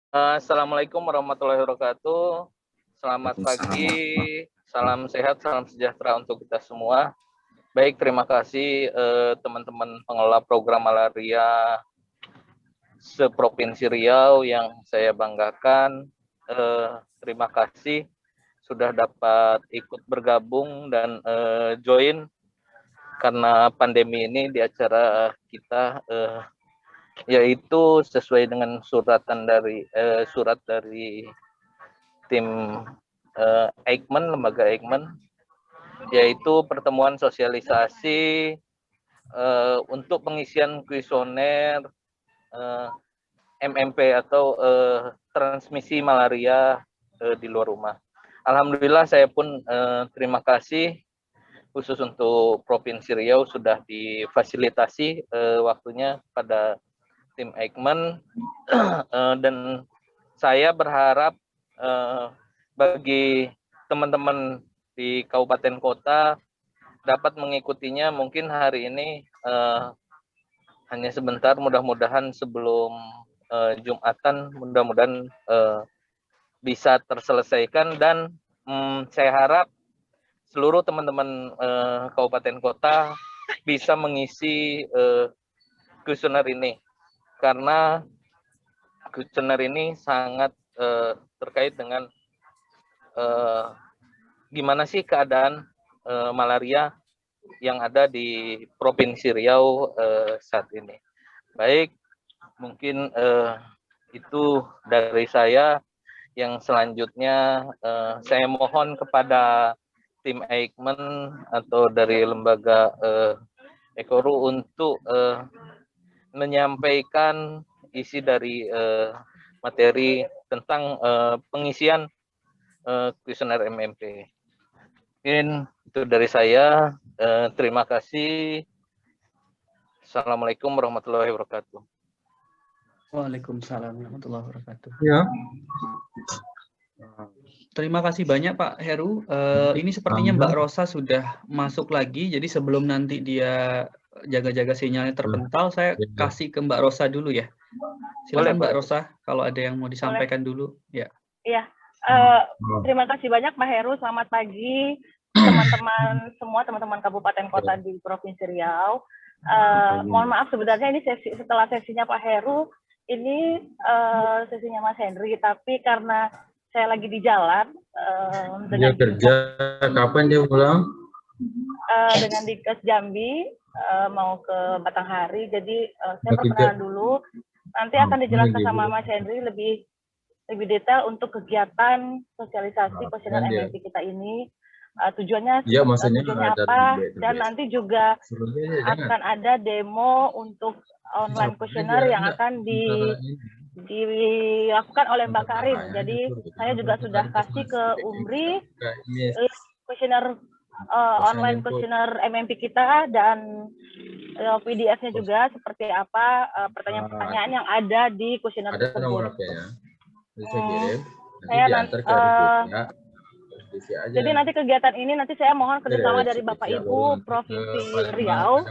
Assalamualaikum warahmatullahi wabarakatuh. Selamat Waalaikumsalam. pagi, salam sehat, salam sejahtera untuk kita semua. Baik, terima kasih teman-teman pengelola program malaria seprovinsi Riau yang saya banggakan. Terima kasih sudah dapat ikut bergabung dan join karena pandemi ini di acara kita, yaitu sesuai dengan surat dari tim Eijkman, lembaga Eijkman, yaitu pertemuan sosialisasi untuk pengisian kuesioner MMP atau transmisi malaria di luar rumah. Alhamdulillah saya pun terima kasih khusus untuk Provinsi Riau sudah difasilitasi waktunya pada tim Eijkman dan saya berharap bagi teman-teman di kabupaten kota dapat mengikutinya mungkin hari ini hanya sebentar, mudah-mudahan sebelum Jumatan mudah-mudahan bisa terselesaikan dan saya harap seluruh teman-teman kabupaten kota bisa mengisi kuesioner ini karena kuesioner ini sangat terkait dengan gimana sih keadaan malaria yang ada di Provinsi Riau saat ini. Baik, mungkin itu dari saya. Yang selanjutnya saya mohon kepada tim Eijkman atau dari lembaga Ekoru untuk menyampaikan isi dari materi tentang pengisian kuesioner MMP. Mungkin itu dari saya. Terima kasih. Assalamualaikum warahmatullahi wabarakatuh. Waalaikumsalam warahmatullahi wabarakatuh. Ya. Terima kasih banyak Pak Heru. Ini sepertinya Mbak Rosa sudah masuk lagi. Jadi sebelum nanti dia jaga-jaga sinyalnya terpental, saya kasih ke Mbak Rosa dulu ya. Silakan Mbak Rosa, kalau ada yang mau disampaikan dulu. Ya. Iya. Terima kasih banyak Pak Heru. Selamat pagi teman-teman semua, teman-teman kabupaten kota di Provinsi Riau. Mohon maaf sebenarnya ini setelah sesinya Pak Heru, ini sesinya Mas Henry, tapi karena saya lagi di jalan dia kerja kapan dia pulang? Dengan Dinkes Jambi mau ke Batanghari, jadi saya perkenalan dulu. Nanti akan dijelaskan sama Mas Henry lebih detail untuk kegiatan sosialisasi kuesioner MMP kita ini. Tujuannya apa, dan nanti juga akan ada demo untuk online kuesioner yang akan dilakukan oleh Mbak Karin. Jadi saya juga sudah kasih ke Umri kuesioner online kuesioner MMP kita dan PDF-nya juga seperti apa pertanyaan-pertanyaan yang ada di kuesioner tersebut. Jadi nanti kegiatan ini saya mohon kerjasama dari Bapak Ibu Provinsi Riau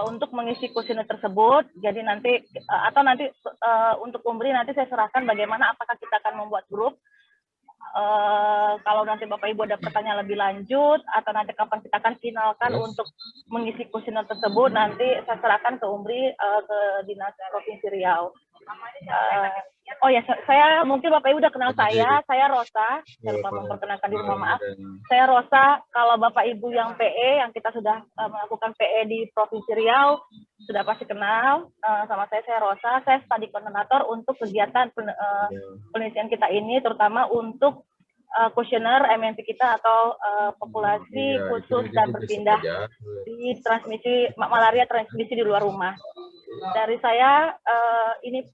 untuk mengisi kuesioner tersebut. Jadi nanti untuk Umri nanti saya serahkan bagaimana, apakah kita akan membuat grup. Kalau nanti Bapak Ibu ada pertanyaan lebih lanjut atau nanti kapan kita akan finalkan untuk mengisi kuesioner tersebut, nanti saya serahkan ke Umri ke Dinas Provinsi Riau. Oh ya, saya mungkin Bapak Ibu udah kenal saya Rosa. Saya lupa memperkenalkan diri, mohon maaf. Saya Rosa. Kalau Bapak Ibu yang PE, yang kita sudah melakukan PE di Provinsi Riau, sudah pasti kenal sama saya Rosa. Saya study koordinator untuk kegiatan penelitian kita ini, terutama untuk kuesioner MMP kita atau populasi khusus dan berpindah di transmisi malaria transmisi di luar rumah. Dari saya ini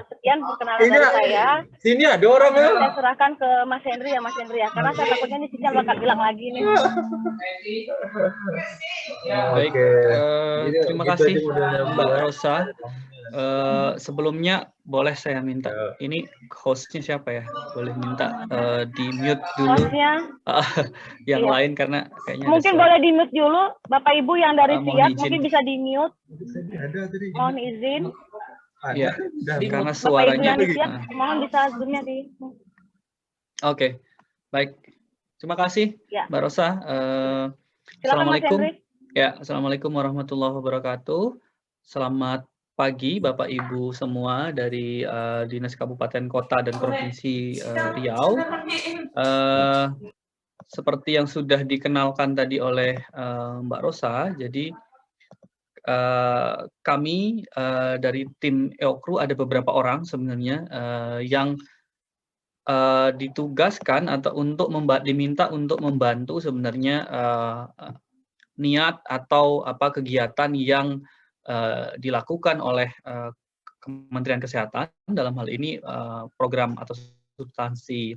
sekian perkenalan dari saya. Sini ada orang ya. Saya serahkan ke Mas Henry ya, karena saya takutnya ini sinyal bakal hilang lagi nih. Baik, terima kasih Mbak Rosa. Sebelumnya boleh saya minta, ini hostnya siapa ya? Boleh minta di mute dulu. Hostnya yang lain karena kayaknya mungkin boleh di mute dulu, Bapak Ibu yang dari Siak mungkin bisa di mute. Ada tadi. Mohon izin. Ya, karena Bapak Ibu suaranya. yang siap, mohon bisa zoom-nya di. Oke, baik. Terima kasih, Ya. Mbak Rosa. Silakan Mas Assalamualaikum. Henry. Ya, assalamualaikum warahmatullahi wabarakatuh. Selamat pagi, Bapak Ibu semua dari Dinas Kabupaten Kota dan Provinsi Riau. Seperti yang sudah dikenalkan tadi oleh Mbak Rosa, jadi kami dari tim EOKRU ada beberapa orang sebenarnya yang ditugaskan atau diminta untuk membantu sebenarnya niat atau kegiatan yang dilakukan oleh Kementerian Kesehatan dalam hal ini program atau substansi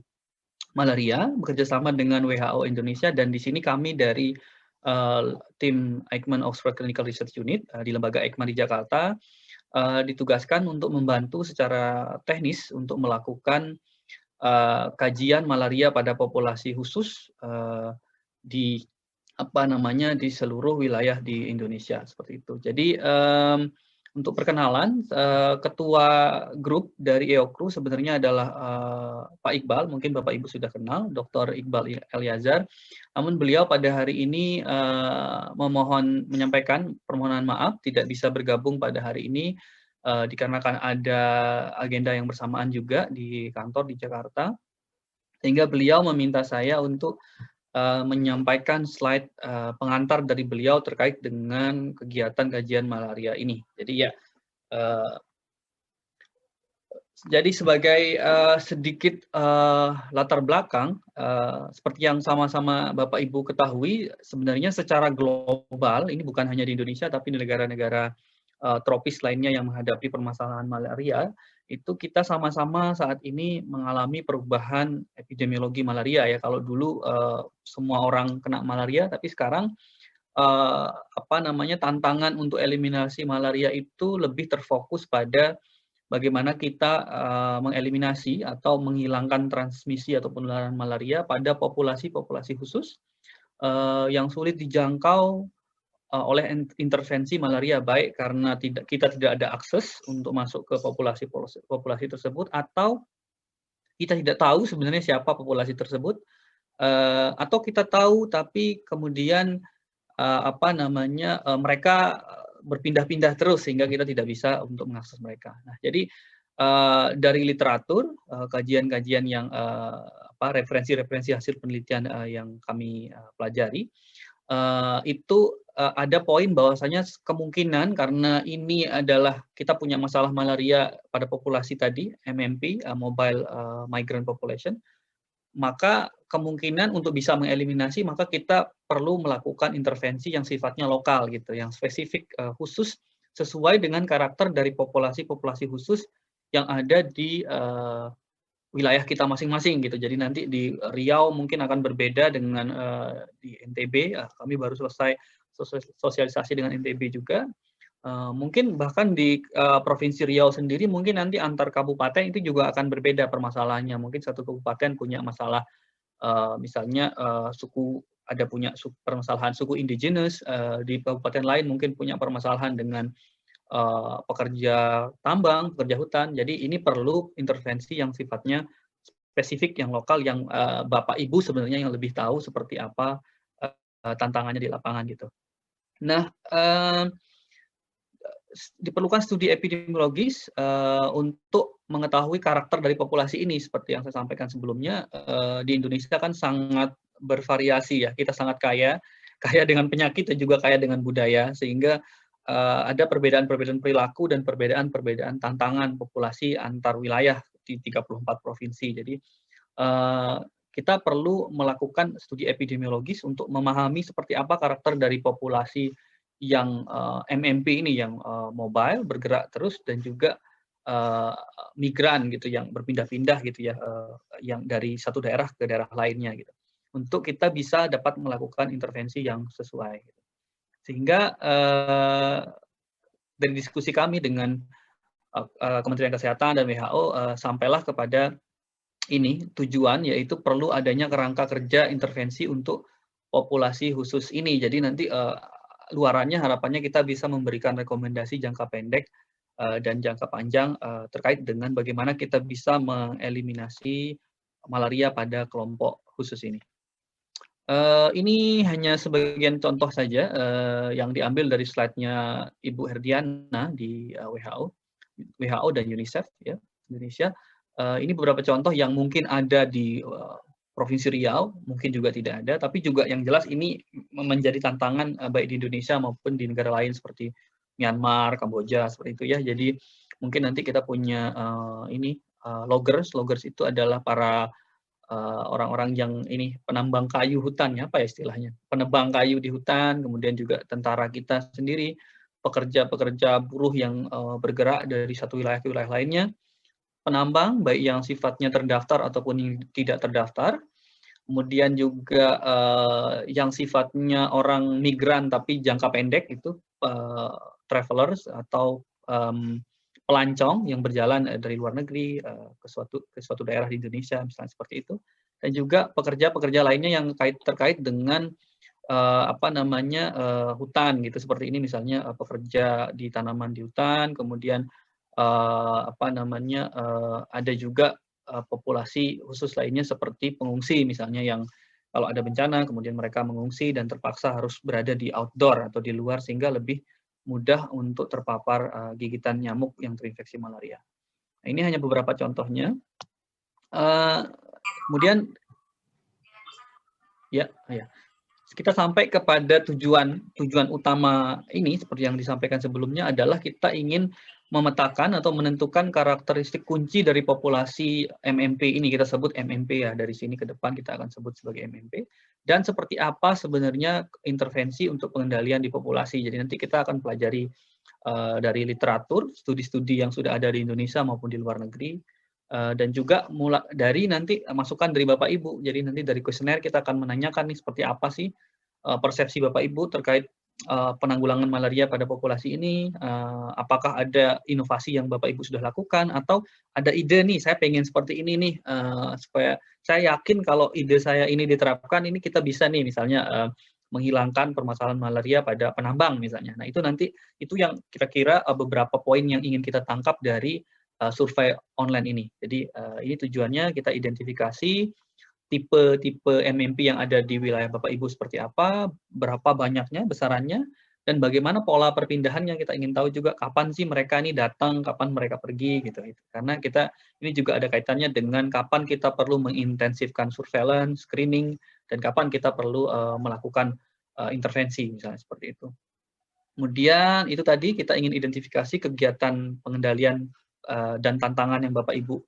malaria bekerjasama dengan WHO Indonesia, dan di sini kami dari tim Eijkman Oxford Clinical Research Unit di lembaga Eijkman di Jakarta ditugaskan untuk membantu secara teknis untuk melakukan kajian malaria pada populasi khusus di di seluruh wilayah di Indonesia seperti itu. Jadi untuk perkenalan, ketua grup dari EOKRU sebenarnya adalah Pak Iqbal, mungkin Bapak Ibu sudah kenal, Dr. Iqbal Elyazar. Namun beliau pada hari ini menyampaikan permohonan maaf tidak bisa bergabung pada hari ini dikarenakan ada agenda yang bersamaan juga di kantor di Jakarta, sehingga beliau meminta saya untuk menyampaikan slide pengantar dari beliau terkait dengan kegiatan kajian malaria ini. Jadi sebagai sedikit latar belakang, seperti yang sama-sama Bapak Ibu ketahui, sebenarnya secara global, ini bukan hanya di Indonesia, tapi di negara-negara tropis lainnya yang menghadapi permasalahan malaria, itu kita sama-sama saat ini mengalami perubahan epidemiologi malaria ya. Kalau dulu semua orang kena malaria, tapi sekarang tantangan untuk eliminasi malaria itu lebih terfokus pada bagaimana kita mengeliminasi atau menghilangkan transmisi atau penularan malaria pada populasi-populasi khusus yang sulit dijangkau oleh intervensi malaria, baik karena kita tidak ada akses untuk masuk ke populasi tersebut, atau kita tidak tahu sebenarnya siapa populasi tersebut, atau kita tahu tapi kemudian mereka berpindah-pindah terus sehingga kita tidak bisa untuk mengakses mereka. Nah, jadi dari literatur, kajian-kajian yang referensi-referensi hasil penelitian yang kami pelajari, itu ada poin bahwasanya kemungkinan karena ini adalah kita punya masalah malaria pada populasi tadi, MMP, Mobile Migrant Population, maka kemungkinan untuk bisa mengeliminasi maka kita perlu melakukan intervensi yang sifatnya lokal gitu, yang spesifik khusus sesuai dengan karakter dari populasi-populasi khusus yang ada di wilayah kita masing-masing gitu. Jadi nanti di Riau mungkin akan berbeda dengan di NTB. Kami baru selesai sosialisasi dengan NTB juga. Mungkin bahkan di Provinsi Riau sendiri mungkin nanti antar kabupaten itu juga akan berbeda permasalahannya. Mungkin satu kabupaten punya masalah misalnya punya permasalahan suku indigenous, di kabupaten lain mungkin punya permasalahan dengan pekerja tambang, pekerja hutan. Jadi ini perlu intervensi yang sifatnya spesifik, yang lokal, yang Bapak Ibu sebenarnya yang lebih tahu seperti apa tantangannya di lapangan gitu. Nah, diperlukan studi epidemiologis untuk mengetahui karakter dari populasi ini. Seperti yang saya sampaikan sebelumnya, di Indonesia kan sangat bervariasi ya, kita sangat kaya dengan penyakit dan juga kaya dengan budaya, sehingga ada perbedaan-perbedaan perilaku dan perbedaan-perbedaan tantangan populasi antar wilayah di 34 provinsi. Jadi kita perlu melakukan studi epidemiologis untuk memahami seperti apa karakter dari populasi yang MMP ini, yang mobile, bergerak terus, dan juga migran gitu, yang berpindah-pindah gitu ya, yang dari satu daerah ke daerah lainnya gitu. Untuk kita bisa dapat melakukan intervensi yang sesuai. Gitu. Sehingga dari diskusi kami dengan Kementerian Kesehatan dan WHO sampailah kepada ini tujuan, yaitu perlu adanya kerangka kerja intervensi untuk populasi khusus ini. Jadi nanti luarannya harapannya kita bisa memberikan rekomendasi jangka pendek dan jangka panjang terkait dengan bagaimana kita bisa mengeliminasi malaria pada kelompok khusus ini. Ini hanya sebagian contoh saja yang diambil dari slide-nya Ibu Herdiana di WHO dan UNICEF ya, Indonesia. Ini beberapa contoh yang mungkin ada di Provinsi Riau, mungkin juga tidak ada, tapi juga yang jelas ini menjadi tantangan baik di Indonesia maupun di negara lain seperti Myanmar, Kamboja, seperti itu ya. Jadi mungkin nanti kita punya loggers itu adalah para orang-orang yang ini penambang kayu hutan ya, apa ya istilahnya, penebang kayu di hutan, kemudian juga tentara kita sendiri, pekerja-pekerja buruh yang bergerak dari satu wilayah ke wilayah lainnya, penambang baik yang sifatnya terdaftar ataupun yang tidak terdaftar, kemudian juga yang sifatnya orang migran tapi jangka pendek itu travelers atau pelancong yang berjalan dari luar negeri ke suatu daerah di Indonesia misalnya seperti itu, dan juga pekerja-pekerja lainnya yang terkait dengan hutan gitu seperti ini misalnya pekerja di tanaman di hutan, kemudian ada juga populasi khusus lainnya seperti pengungsi misalnya yang kalau ada bencana kemudian mereka mengungsi dan terpaksa harus berada di outdoor atau di luar sehingga lebih mudah untuk terpapar gigitan nyamuk yang terinfeksi malaria. Nah, ini hanya beberapa contohnya. Kemudian kita sampai kepada tujuan utama ini seperti yang disampaikan sebelumnya adalah kita ingin memetakan atau menentukan karakteristik kunci dari populasi MMP ini, kita sebut MMP ya, dari sini ke depan kita akan sebut sebagai MMP, dan seperti apa sebenarnya intervensi untuk pengendalian di populasi. Jadi nanti kita akan pelajari dari literatur, studi-studi yang sudah ada di Indonesia maupun di luar negeri, dan juga mulai dari nanti masukan dari Bapak Ibu. Jadi nanti dari kuesioner kita akan menanyakan nih seperti apa sih persepsi Bapak Ibu terkait penanggulangan malaria pada populasi ini, apakah ada inovasi yang Bapak Ibu sudah lakukan, atau ada ide nih, saya pengen seperti ini nih, supaya saya yakin kalau ide saya ini diterapkan, ini kita bisa nih misalnya menghilangkan permasalahan malaria pada penambang misalnya. Nah itu nanti, itu yang kira-kira beberapa poin yang ingin kita tangkap dari survei online ini. Jadi ini tujuannya kita identifikasi tipe-tipe MMP yang ada di wilayah Bapak Ibu seperti apa, berapa banyaknya, besarannya, dan bagaimana pola perpindahan yang kita ingin tahu juga kapan sih mereka ini datang, kapan mereka pergi gitu. Karena kita ini juga ada kaitannya dengan kapan kita perlu mengintensifkan surveillance, screening, dan kapan kita perlu melakukan intervensi misalnya seperti itu. Kemudian itu tadi kita ingin identifikasi kegiatan pengendalian dan tantangan yang Bapak Ibu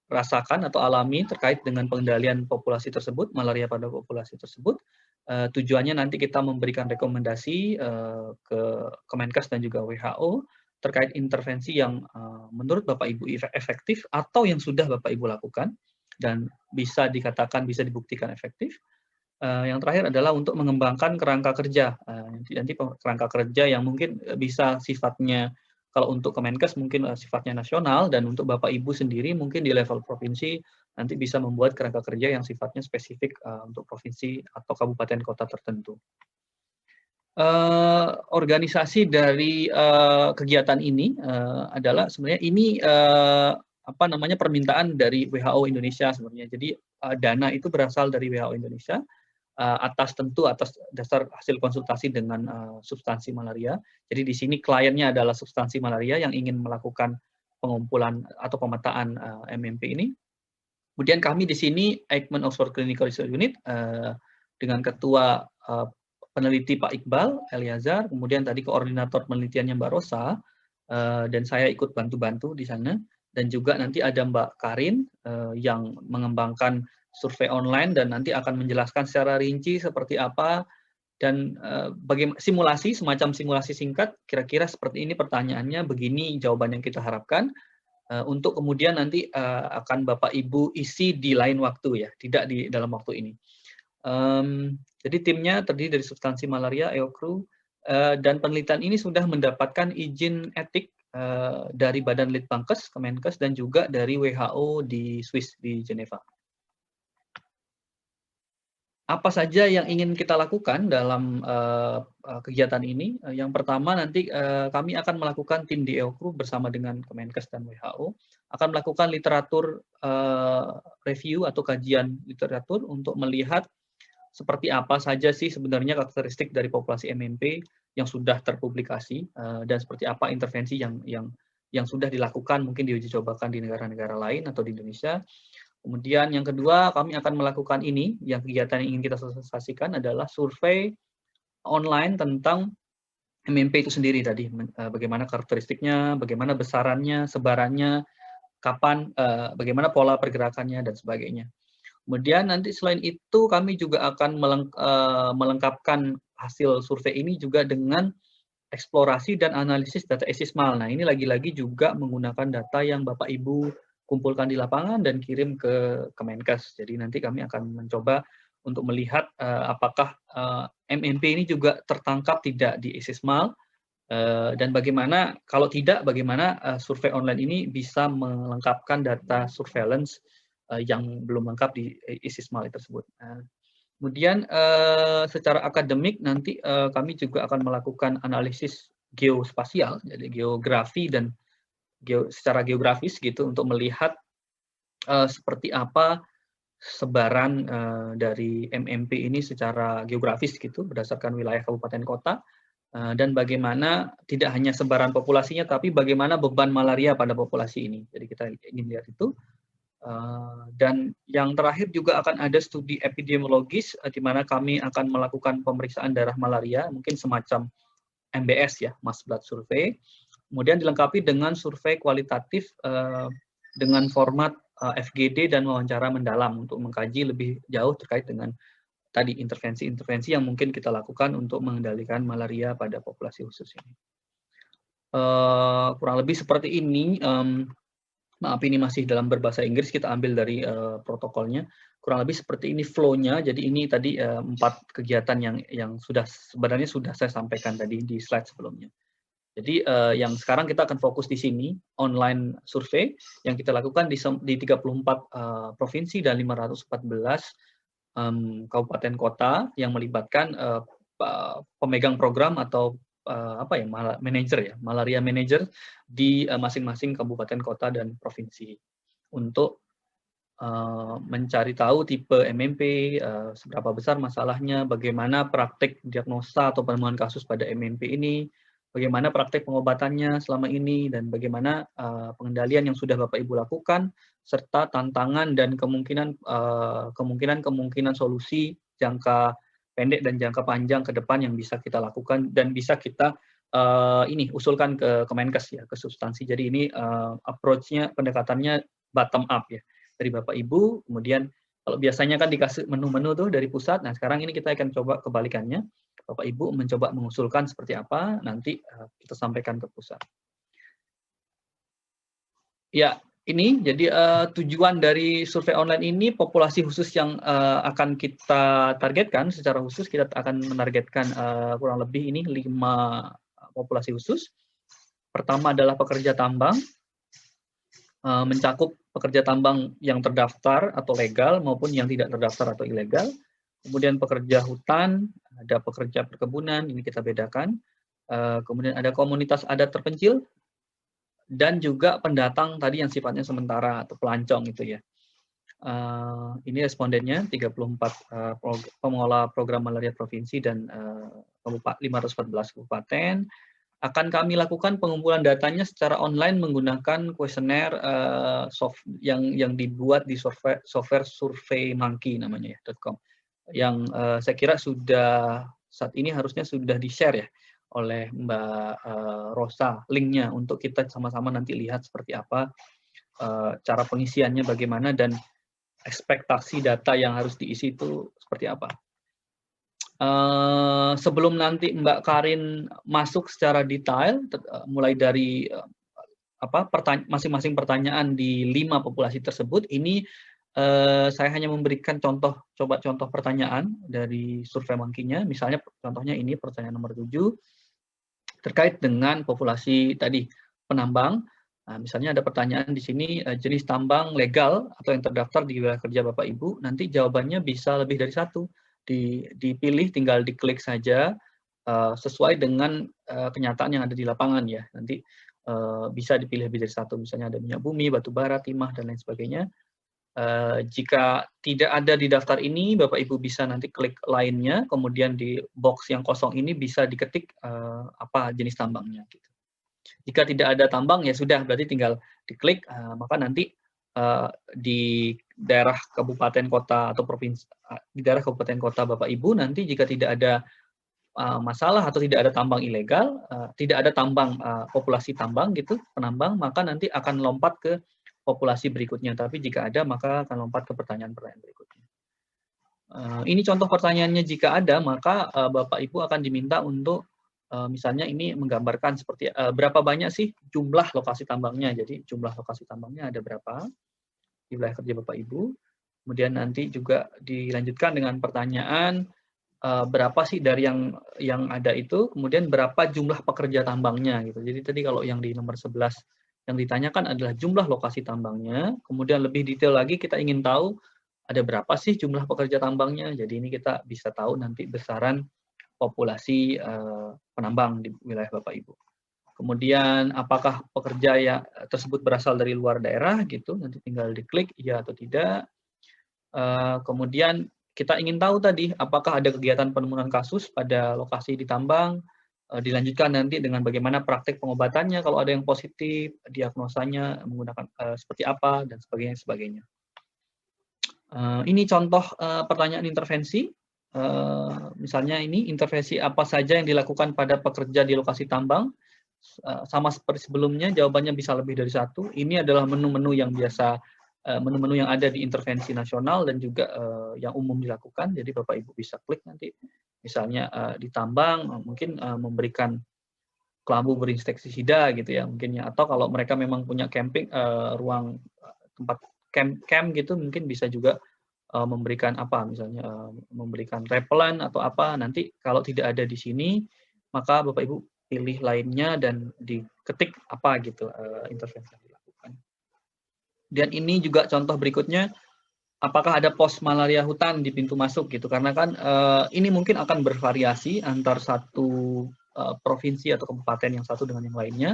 rasakan atau alami terkait dengan pengendalian populasi tersebut, malaria pada populasi tersebut. Tujuannya nanti kita memberikan rekomendasi ke Kemenkes dan juga WHO terkait intervensi yang menurut Bapak Ibu efektif atau yang sudah Bapak Ibu lakukan dan bisa dikatakan bisa dibuktikan efektif. Yang terakhir adalah untuk mengembangkan kerangka kerja. Nanti kerangka kerja yang mungkin bisa sifatnya, kalau untuk Kemenkes mungkin sifatnya nasional, dan untuk Bapak Ibu sendiri mungkin di level provinsi nanti bisa membuat kerangka kerja yang sifatnya spesifik untuk provinsi atau kabupaten kota tertentu. Organisasi dari kegiatan ini adalah sebenarnya ini permintaan dari WHO Indonesia sebenarnya. Jadi dana itu berasal dari WHO Indonesia atas dasar hasil konsultasi dengan substansi malaria. Jadi di sini kliennya adalah substansi malaria yang ingin melakukan pengumpulan atau pemetaan MMP ini. Kemudian kami di sini Eijkman Oxford Clinical Research Unit dengan ketua peneliti Pak Iqbal Eliazar, kemudian tadi koordinator penelitiannya Mbak Rosa, dan saya ikut bantu-bantu di sana, dan juga nanti ada Mbak Karin yang mengembangkan survei online dan nanti akan menjelaskan secara rinci seperti apa, dan bagaimana semacam simulasi singkat, kira-kira seperti ini pertanyaannya, begini jawaban yang kita harapkan, untuk kemudian nanti akan Bapak Ibu isi di lain waktu ya, tidak di dalam waktu ini. Jadi timnya terdiri dari substansi malaria, EOCRU, dan penelitian ini sudah mendapatkan izin etik dari Badan Litbangkes, Kemenkes, dan juga dari WHO di Swiss, di Geneva. Apa saja yang ingin kita lakukan dalam kegiatan ini? Yang pertama nanti kami akan melakukan tim DEOKRU bersama dengan Kemenkes dan WHO akan melakukan literatur review atau kajian literatur untuk melihat seperti apa saja sih sebenarnya karakteristik dari populasi MMP yang sudah terpublikasi dan seperti apa intervensi yang sudah dilakukan mungkin diuji cobakan di negara-negara lain atau di Indonesia. Kemudian yang kedua, kami akan melakukan ini, yang kegiatan yang ingin kita sosialisasikan adalah survei online tentang MMP itu sendiri tadi, bagaimana karakteristiknya, bagaimana besarannya, sebarannya, kapan, bagaimana pola pergerakannya, dan sebagainya. Kemudian nanti selain itu, kami juga akan melengkapkan hasil survei ini juga dengan eksplorasi dan analisis data ESISMAL. Nah, ini lagi-lagi juga menggunakan data yang Bapak Ibu kumpulkan di lapangan dan kirim ke Kemenkes. Jadi nanti kami akan mencoba untuk melihat apakah MMP ini juga tertangkap tidak di ESISMAL dan bagaimana kalau tidak bagaimana survei online ini bisa melengkapkan data surveillance yang belum lengkap di ESISMAL tersebut. Kemudian secara akademik nanti kami juga akan melakukan analisis geospasial, jadi geografi dan secara geografis gitu untuk melihat seperti apa sebaran dari MMP ini secara geografis gitu berdasarkan wilayah kabupaten kota dan bagaimana tidak hanya sebaran populasinya tapi bagaimana beban malaria pada populasi ini. Jadi kita ingin lihat itu. Dan yang terakhir juga akan ada studi epidemiologis di mana kami akan melakukan pemeriksaan darah malaria, mungkin semacam MBS ya, mass blood survey. Kemudian dilengkapi dengan survei kualitatif dengan format FGD dan wawancara mendalam untuk mengkaji lebih jauh terkait dengan tadi intervensi-intervensi yang mungkin kita lakukan untuk mengendalikan malaria pada populasi khusus ini. Kurang lebih seperti ini. Maaf ini masih dalam berbahasa Inggris, kita ambil dari protokolnya. Kurang lebih seperti ini flow-nya. Jadi ini tadi 4 kegiatan yang sebenarnya sudah saya sampaikan tadi di slide sebelumnya. Jadi yang sekarang kita akan fokus di sini, online survei yang kita lakukan di 34 provinsi dan 514 kabupaten kota yang melibatkan pemegang program atau manajer ya, malaria manager di masing-masing kabupaten kota dan provinsi untuk mencari tahu tipe MMP, seberapa besar masalahnya, bagaimana praktik diagnosa atau penemuan kasus pada MMP ini, bagaimana praktik pengobatannya selama ini, dan bagaimana pengendalian yang sudah Bapak Ibu lakukan, serta tantangan dan kemungkinan solusi jangka pendek dan jangka panjang ke depan yang bisa kita lakukan dan bisa kita usulkan ke Kemenkes ya, ke substansi. Jadi ini approach-nya, pendekatannya bottom up ya, dari Bapak Ibu. Kemudian kalau biasanya kan dikasih menu-menu tuh dari pusat, nah sekarang ini kita akan coba kebalikannya. Bapak Ibu mencoba mengusulkan seperti apa, nanti kita sampaikan ke pusat. Ya, ini jadi tujuan dari survei online ini populasi khusus yang akan kita targetkan secara khusus, kita akan menargetkan kurang lebih ini 5 populasi khusus. Pertama adalah pekerja tambang, mencakup pekerja tambang yang terdaftar atau legal maupun yang tidak terdaftar atau ilegal. Kemudian pekerja hutan, ada pekerja perkebunan, ini kita bedakan. Kemudian ada komunitas adat terpencil, dan juga pendatang tadi yang sifatnya sementara atau pelancong itu ya. Ini respondennya 34 pengelola program malaria provinsi dan 514 kabupaten. Akan kami lakukan pengumpulan datanya secara online menggunakan kuesioner yang dibuat di software SurveyMonkey namanya ya, .com. Yang saya kira sudah saat ini harusnya sudah di-share ya oleh Mbak Rosa linknya untuk kita sama-sama nanti lihat seperti apa cara pengisiannya bagaimana dan ekspektasi data yang harus diisi itu seperti apa. Sebelum nanti Mbak Karin masuk secara detail mulai dari masing-masing pertanyaan di 5 populasi tersebut, ini saya hanya memberikan contoh pertanyaan dari SurveyMonkey-nya. Misalnya contohnya ini pertanyaan nomor 7 terkait dengan populasi tadi penambang. Nah, misalnya ada pertanyaan di sini jenis tambang legal atau yang terdaftar di wilayah kerja Bapak Ibu. Nanti jawabannya bisa lebih dari 1. dipilih, tinggal diklik saja sesuai dengan kenyataan yang ada di lapangan ya. Nanti bisa dipilih lebih dari satu, misalnya ada minyak bumi, batu bara, timah, dan lain sebagainya. Jika tidak ada di daftar ini, Bapak Ibu bisa nanti klik lainnya, kemudian di box yang kosong ini bisa diketik apa jenis tambangnya. Gitu. Jika tidak ada tambang, ya sudah, berarti tinggal diklik, maka nanti di daerah kabupaten kota atau provinsi, di daerah kabupaten kota Bapak Ibu, nanti jika tidak ada masalah atau tidak ada tambang ilegal, tidak ada tambang populasi tambang gitu, penambang, maka nanti akan lompat ke populasi berikutnya. Tapi jika ada, maka akan lompat ke pertanyaan-pertanyaan berikutnya. Ini contoh pertanyaannya jika ada, maka Bapak Ibu akan diminta untuk misalnya ini menggambarkan seperti berapa banyak sih jumlah lokasi tambangnya. Jadi jumlah lokasi tambangnya ada berapa di wilayah kerja Bapak Ibu. Kemudian nanti juga dilanjutkan dengan pertanyaan berapa sih dari yang ada itu, kemudian berapa jumlah pekerja tambangnya gitu. Jadi tadi kalau yang di nomor 11 yang ditanyakan adalah jumlah lokasi tambangnya, kemudian lebih detail lagi kita ingin tahu ada berapa sih jumlah pekerja tambangnya. Jadi ini kita bisa tahu nanti besaran populasi penambang di wilayah Bapak Ibu. Kemudian apakah pekerja yang tersebut berasal dari luar daerah gitu, nanti tinggal diklik iya atau tidak. Kemudian kita ingin tahu tadi apakah ada kegiatan penemuan kasus pada lokasi ditambang, dilanjutkan nanti dengan bagaimana praktek pengobatannya kalau ada yang positif, diagnosanya menggunakan seperti apa dan sebagainya. Ini contoh pertanyaan intervensi. Misalnya ini intervensi apa saja yang dilakukan pada pekerja di lokasi tambang. Sama seperti sebelumnya, jawabannya bisa lebih dari satu. Ini adalah menu-menu yang biasa, menu-menu yang ada di intervensi nasional dan juga yang umum dilakukan. Jadi Bapak Ibu bisa klik nanti, misalnya di tambang, mungkin memberikan kelambu berinsektisida gitu ya, mungkin ya. Atau kalau mereka memang punya camping, ruang tempat camp gitu, mungkin bisa juga memberikan apa, misalnya memberikan repellent atau apa. Nanti kalau tidak ada di sini, maka Bapak Ibu pilih lainnya dan diketik apa gitu intervensi yang dilakukan. Dan ini juga contoh berikutnya, apakah ada pos malaria hutan di pintu masuk gitu, karena kan ini mungkin akan bervariasi antar satu provinsi atau kabupaten yang satu dengan yang lainnya.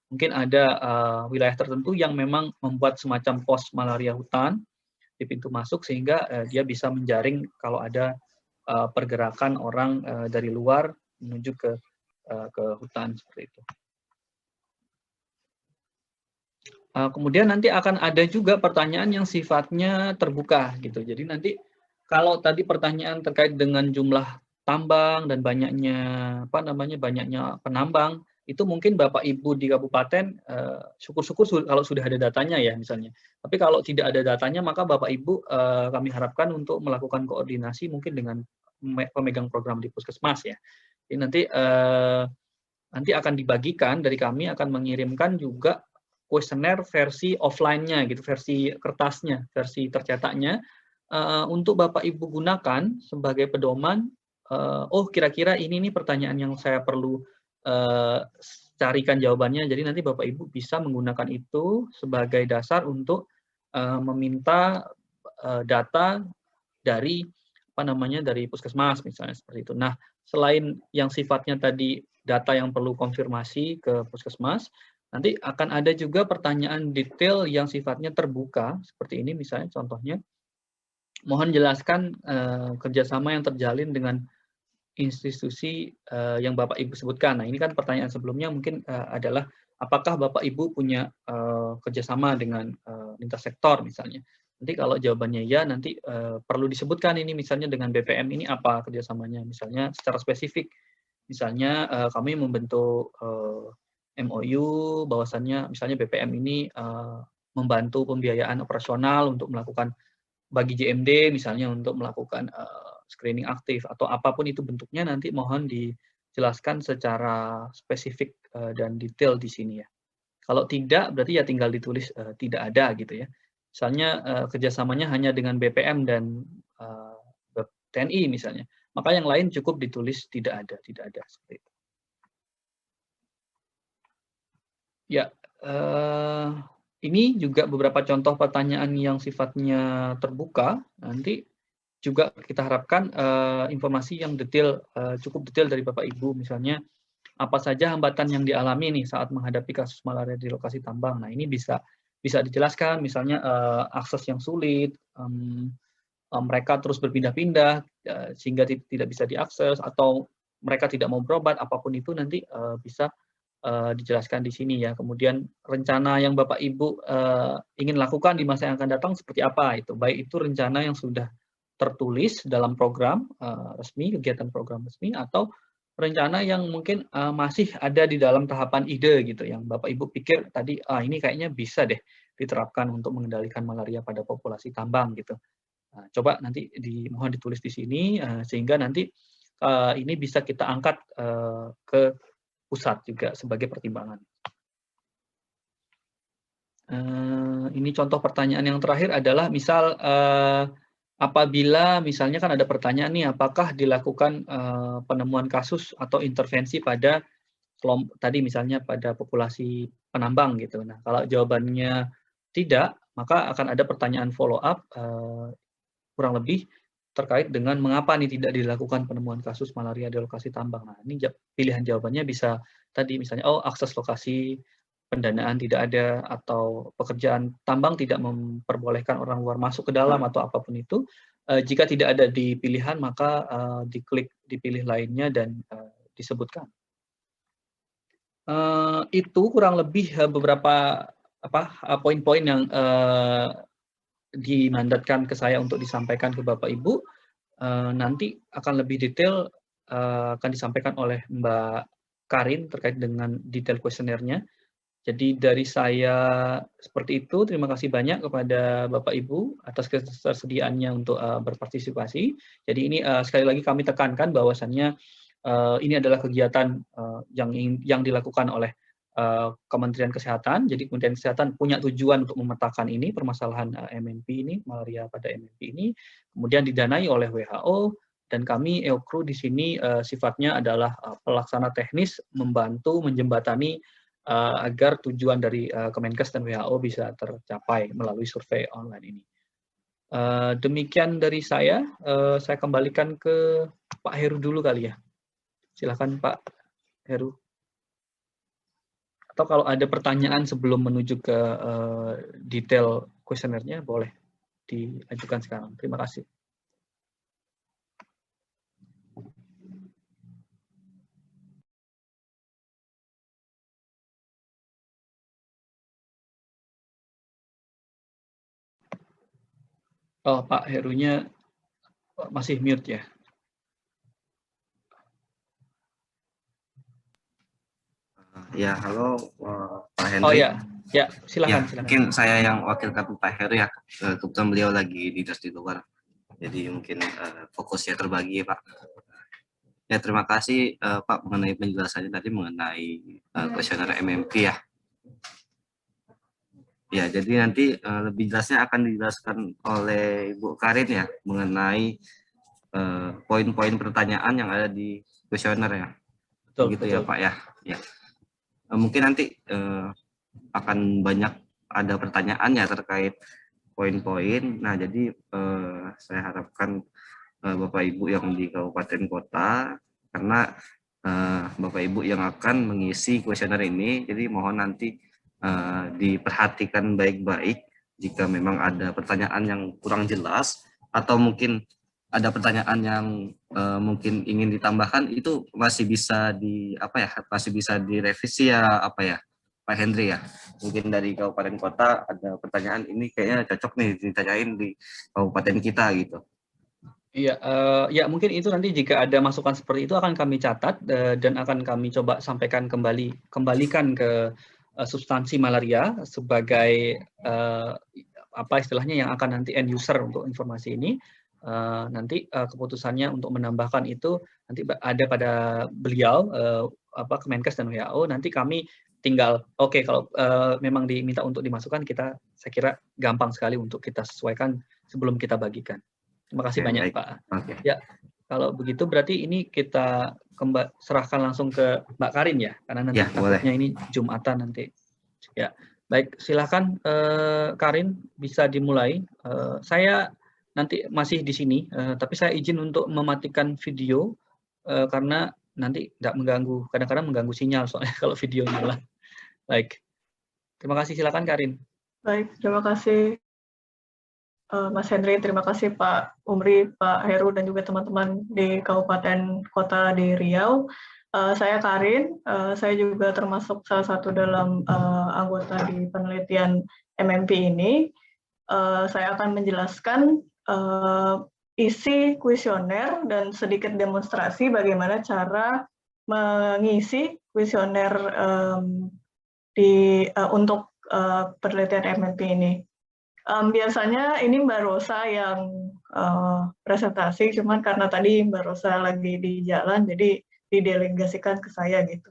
Mungkin ada wilayah tertentu yang memang membuat semacam pos malaria hutan di pintu masuk sehingga dia bisa menjaring kalau ada pergerakan orang dari luar menuju ke hutan seperti itu. Kemudian nanti akan ada juga pertanyaan yang sifatnya terbuka gitu. Jadi nanti kalau tadi pertanyaan terkait dengan jumlah tambang dan banyaknya banyaknya penambang, itu mungkin Bapak Ibu di kabupaten syukur-syukur kalau sudah ada datanya ya misalnya. Tapi kalau tidak ada datanya, maka Bapak Ibu kami harapkan untuk melakukan koordinasi mungkin dengan pemegang program di Puskesmas ya. Jadi nanti akan dibagikan, dari kami akan mengirimkan juga kuesioner versi offline-nya gitu, versi kertasnya, versi tercetaknya, untuk Bapak Ibu gunakan sebagai pedoman. Oh kira-kira ini nih pertanyaan yang saya perlu carikan jawabannya. Jadi nanti Bapak Ibu bisa menggunakan itu sebagai dasar untuk meminta data dari dari Puskesmas misalnya seperti itu. Nah, selain yang sifatnya tadi data yang perlu konfirmasi ke Puskesmas, nanti akan ada juga pertanyaan detail yang sifatnya terbuka seperti ini misalnya contohnya. Mohon jelaskan kerjasama yang terjalin dengan institusi yang Bapak Ibu sebutkan. Nah, ini kan pertanyaan sebelumnya mungkin adalah apakah Bapak Ibu punya kerjasama dengan lintas sektor misalnya. Nanti kalau jawabannya ya, nanti perlu disebutkan ini misalnya dengan BPM ini apa kerjasamanya, misalnya secara spesifik. Misalnya kami membentuk MOU bahwasannya misalnya BPM ini membantu pembiayaan operasional untuk melakukan bagi JMD misalnya untuk melakukan screening aktif atau apapun itu bentuknya, nanti mohon dijelaskan secara spesifik dan detail di sini ya. Kalau tidak berarti ya tinggal ditulis tidak ada gitu ya. Misalnya kerjasamanya hanya dengan BPM dan TNI misalnya, maka yang lain cukup ditulis tidak ada seperti itu. Ya, ini juga beberapa contoh pertanyaan yang sifatnya terbuka. Nanti juga kita harapkan informasi yang detail, cukup detail dari Bapak Ibu, misalnya apa saja hambatan yang dialami nih saat menghadapi kasus malaria di lokasi tambang. Nah, ini bisa dijelaskan, misalnya akses yang sulit, mereka terus berpindah-pindah sehingga tidak bisa diakses, atau mereka tidak mau berobat, apapun itu nanti bisa dijelaskan di sini ya. Kemudian rencana yang Bapak Ibu ingin lakukan di masa yang akan datang seperti apa itu, baik itu rencana yang sudah tertulis dalam program resmi, kegiatan program resmi, atau rencana yang mungkin masih ada di dalam tahapan ide gitu, yang Bapak Ibu pikir tadi ini kayaknya bisa deh diterapkan untuk mengendalikan malaria pada populasi tambang gitu. Nah, coba nanti mohon ditulis di sini sehingga nanti ini bisa kita angkat ke pusat juga sebagai pertimbangan. Ini contoh pertanyaan yang terakhir adalah misal apabila misalnya kan ada pertanyaan nih, apakah dilakukan penemuan kasus atau intervensi pada tadi misalnya pada populasi penambang gitu. Nah, kalau jawabannya tidak, maka akan ada pertanyaan follow up kurang lebih terkait dengan mengapa nih tidak dilakukan penemuan kasus malaria di lokasi tambang. Nah, ini pilihan jawabannya bisa tadi misalnya akses lokasi, pendanaan tidak ada, atau pekerjaan tambang tidak memperbolehkan orang luar masuk ke dalam, atau apapun itu. Jika tidak ada di pilihan, maka diklik dipilih lainnya dan disebutkan. Itu kurang lebih beberapa poin-poin yang dimandatkan ke saya untuk disampaikan ke Bapak Ibu. Nanti akan lebih detail akan disampaikan oleh Mbak Karin terkait dengan detail kuesionernya. Jadi dari saya seperti itu, terima kasih banyak kepada Bapak Ibu atas ketersediaannya untuk berpartisipasi. Jadi ini sekali lagi kami tekankan bahwasannya ini adalah kegiatan yang dilakukan oleh Kementerian Kesehatan. Jadi Kementerian Kesehatan punya tujuan untuk memetakan ini, permasalahan MNP ini, malaria pada MNP ini, kemudian didanai oleh WHO, dan kami EOKRU di sini sifatnya adalah pelaksana teknis, membantu menjembatani agar tujuan dari Kemenkes dan WHO bisa tercapai melalui survei online ini. Demikian dari saya kembalikan ke Pak Heru dulu kali ya. Silakan Pak Heru. Atau kalau ada pertanyaan sebelum menuju ke detail kuesionernya, boleh diajukan sekarang. Terima kasih. Oh, Pak Herunya masih mute ya. Ya, halo Pak Henry. Oh ya, silakan. Ya, mungkin saya yang wakilkan Pak Heru ya. Kebetulan beliau lagi dinas di luar, jadi mungkin fokusnya terbagi Pak. Ya, terima kasih Pak mengenai penjelasannya tadi mengenai kuesioner MMP ya. Ya, jadi nanti lebih jelasnya akan dijelaskan oleh Ibu Karin ya mengenai poin-poin pertanyaan yang ada di kuesioner ya. Begitu ya Pak ya. Ya. Mungkin nanti akan banyak ada pertanyaannya terkait poin-poin. Nah, jadi saya harapkan Bapak Ibu yang di kabupaten kota, karena Bapak Ibu yang akan mengisi kuesioner ini, jadi mohon nanti diperhatikan baik-baik jika memang ada pertanyaan yang kurang jelas atau mungkin ada pertanyaan yang mungkin ingin ditambahkan, itu masih bisa masih bisa direvisi ya Pak Henry ya. Mungkin dari kabupaten kota ada pertanyaan ini kayaknya cocok nih ditanyain di kabupaten kita gitu. Iya, ya mungkin itu nanti jika ada masukan seperti itu akan kami catat dan akan kami coba sampaikan kembalikan ke substansi malaria sebagai istilahnya yang akan nanti end user untuk informasi ini. Nanti keputusannya untuk menambahkan itu nanti ada pada beliau Kemenkes dan WHO. Nanti kami tinggal kalau memang diminta untuk dimasukkan, saya kira gampang sekali untuk kita sesuaikan sebelum kita bagikan. Terima kasih banyak Pak. Ya, kalau begitu berarti ini kita serahkan langsung ke Mbak Karin ya, karena nanti takutnya ini Jumatan nanti. Ya, baik, silakan Karin bisa dimulai. Saya nanti masih di sini, tapi saya izin untuk mematikan video karena nanti nggak mengganggu. Kadang-kadang mengganggu sinyal soalnya kalau video nyala. Baik, terima kasih. Silakan Karin. Baik, terima kasih Mas Henry, terima kasih Pak Umri, Pak Heru, dan juga teman-teman di Kabupaten Kota di Riau. Saya Karin, saya juga termasuk salah satu dalam anggota di penelitian MMP ini. Saya akan menjelaskan isi kuesioner dan sedikit demonstrasi bagaimana cara mengisi kuesioner untuk penelitian MMP ini. Biasanya ini Mbak Rosa yang presentasi, cuman karena tadi Mbak Rosa lagi di jalan, jadi didelegasikan ke saya gitu.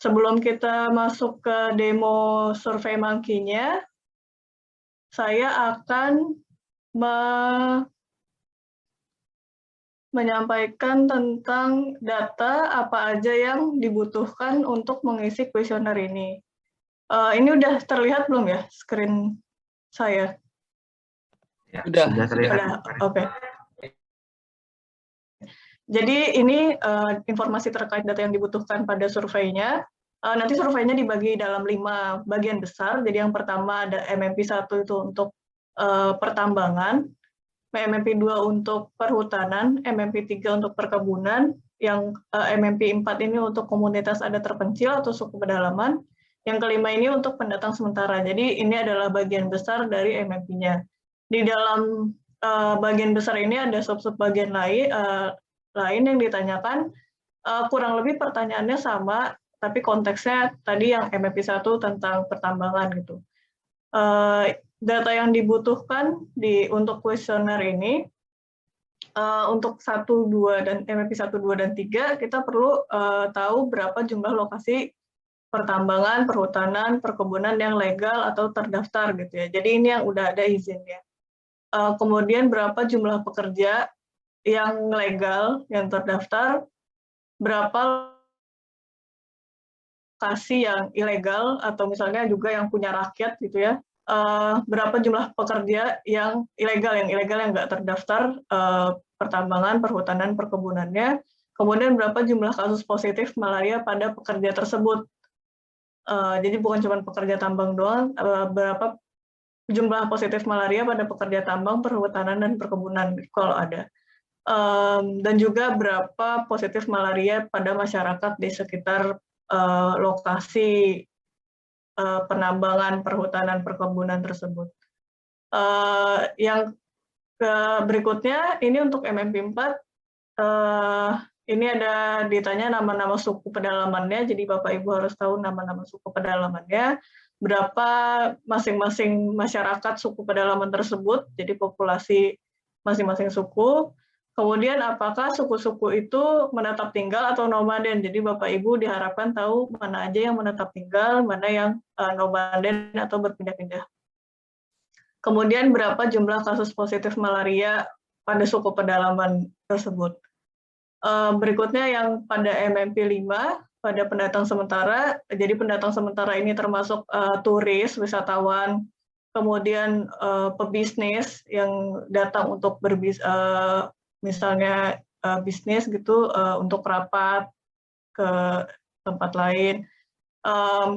Sebelum kita masuk ke demo survei monkey-nya, saya akan menyampaikan tentang data apa aja yang dibutuhkan untuk mengisi kuesioner ini. Ini udah terlihat belum ya screen saya? Ya, Sudah terlihat. Oke. Jadi ini informasi terkait data yang dibutuhkan pada surveinya. Nanti surveinya dibagi dalam 5 bagian besar. Jadi yang pertama ada MMP1 itu untuk pertambangan, MMP2 untuk perhutanan, MMP3 untuk perkebunan, yang MMP4 ini untuk komunitas adat terpencil atau suku pedalaman, yang kelima ini untuk pendatang sementara. Jadi ini adalah bagian besar dari MMP-nya. Di dalam bagian besar ini ada sub-sub bagian lain yang ditanyakan. Kurang lebih pertanyaannya sama, tapi konteksnya tadi yang MMP1 tentang pertambangan gitu. Data yang dibutuhkan untuk kuesioner ini, untuk 1, 2, dan MMP1, 2, dan 3, kita perlu tahu berapa jumlah lokasi pertambangan, perhutanan, perkebunan yang legal atau terdaftar gitu ya. Jadi ini yang udah ada izinnya. Kemudian berapa jumlah pekerja yang legal, yang terdaftar, berapa lokasi yang ilegal atau misalnya juga yang punya rakyat gitu ya. Berapa jumlah pekerja yang ilegal yang nggak terdaftar, pertambangan, perhutanan, perkebunannya. Kemudian berapa jumlah kasus positif malaria pada pekerja tersebut. Jadi bukan cuma pekerja tambang doang, berapa jumlah positif malaria pada pekerja tambang, perhutanan, dan perkebunan kalau ada. Dan juga berapa positif malaria pada masyarakat di sekitar lokasi penambangan, perhutanan, perkebunan tersebut. Yang berikutnya, ini untuk MMP4, ini ada ditanya nama-nama suku pedalamannya, jadi Bapak Ibu harus tahu nama-nama suku pedalamannya, berapa masing-masing masyarakat suku pedalaman tersebut, jadi populasi masing-masing suku, kemudian apakah suku-suku itu menetap tinggal atau nomaden, jadi Bapak Ibu diharapkan tahu mana aja yang menetap tinggal, mana yang nomaden atau berpindah-pindah. Kemudian berapa jumlah kasus positif malaria pada suku pedalaman tersebut. Berikutnya yang pada MMP5, pada pendatang sementara, jadi pendatang sementara ini termasuk turis, wisatawan, kemudian pebisnis yang datang untuk misalnya bisnis gitu, untuk rapat ke tempat lain,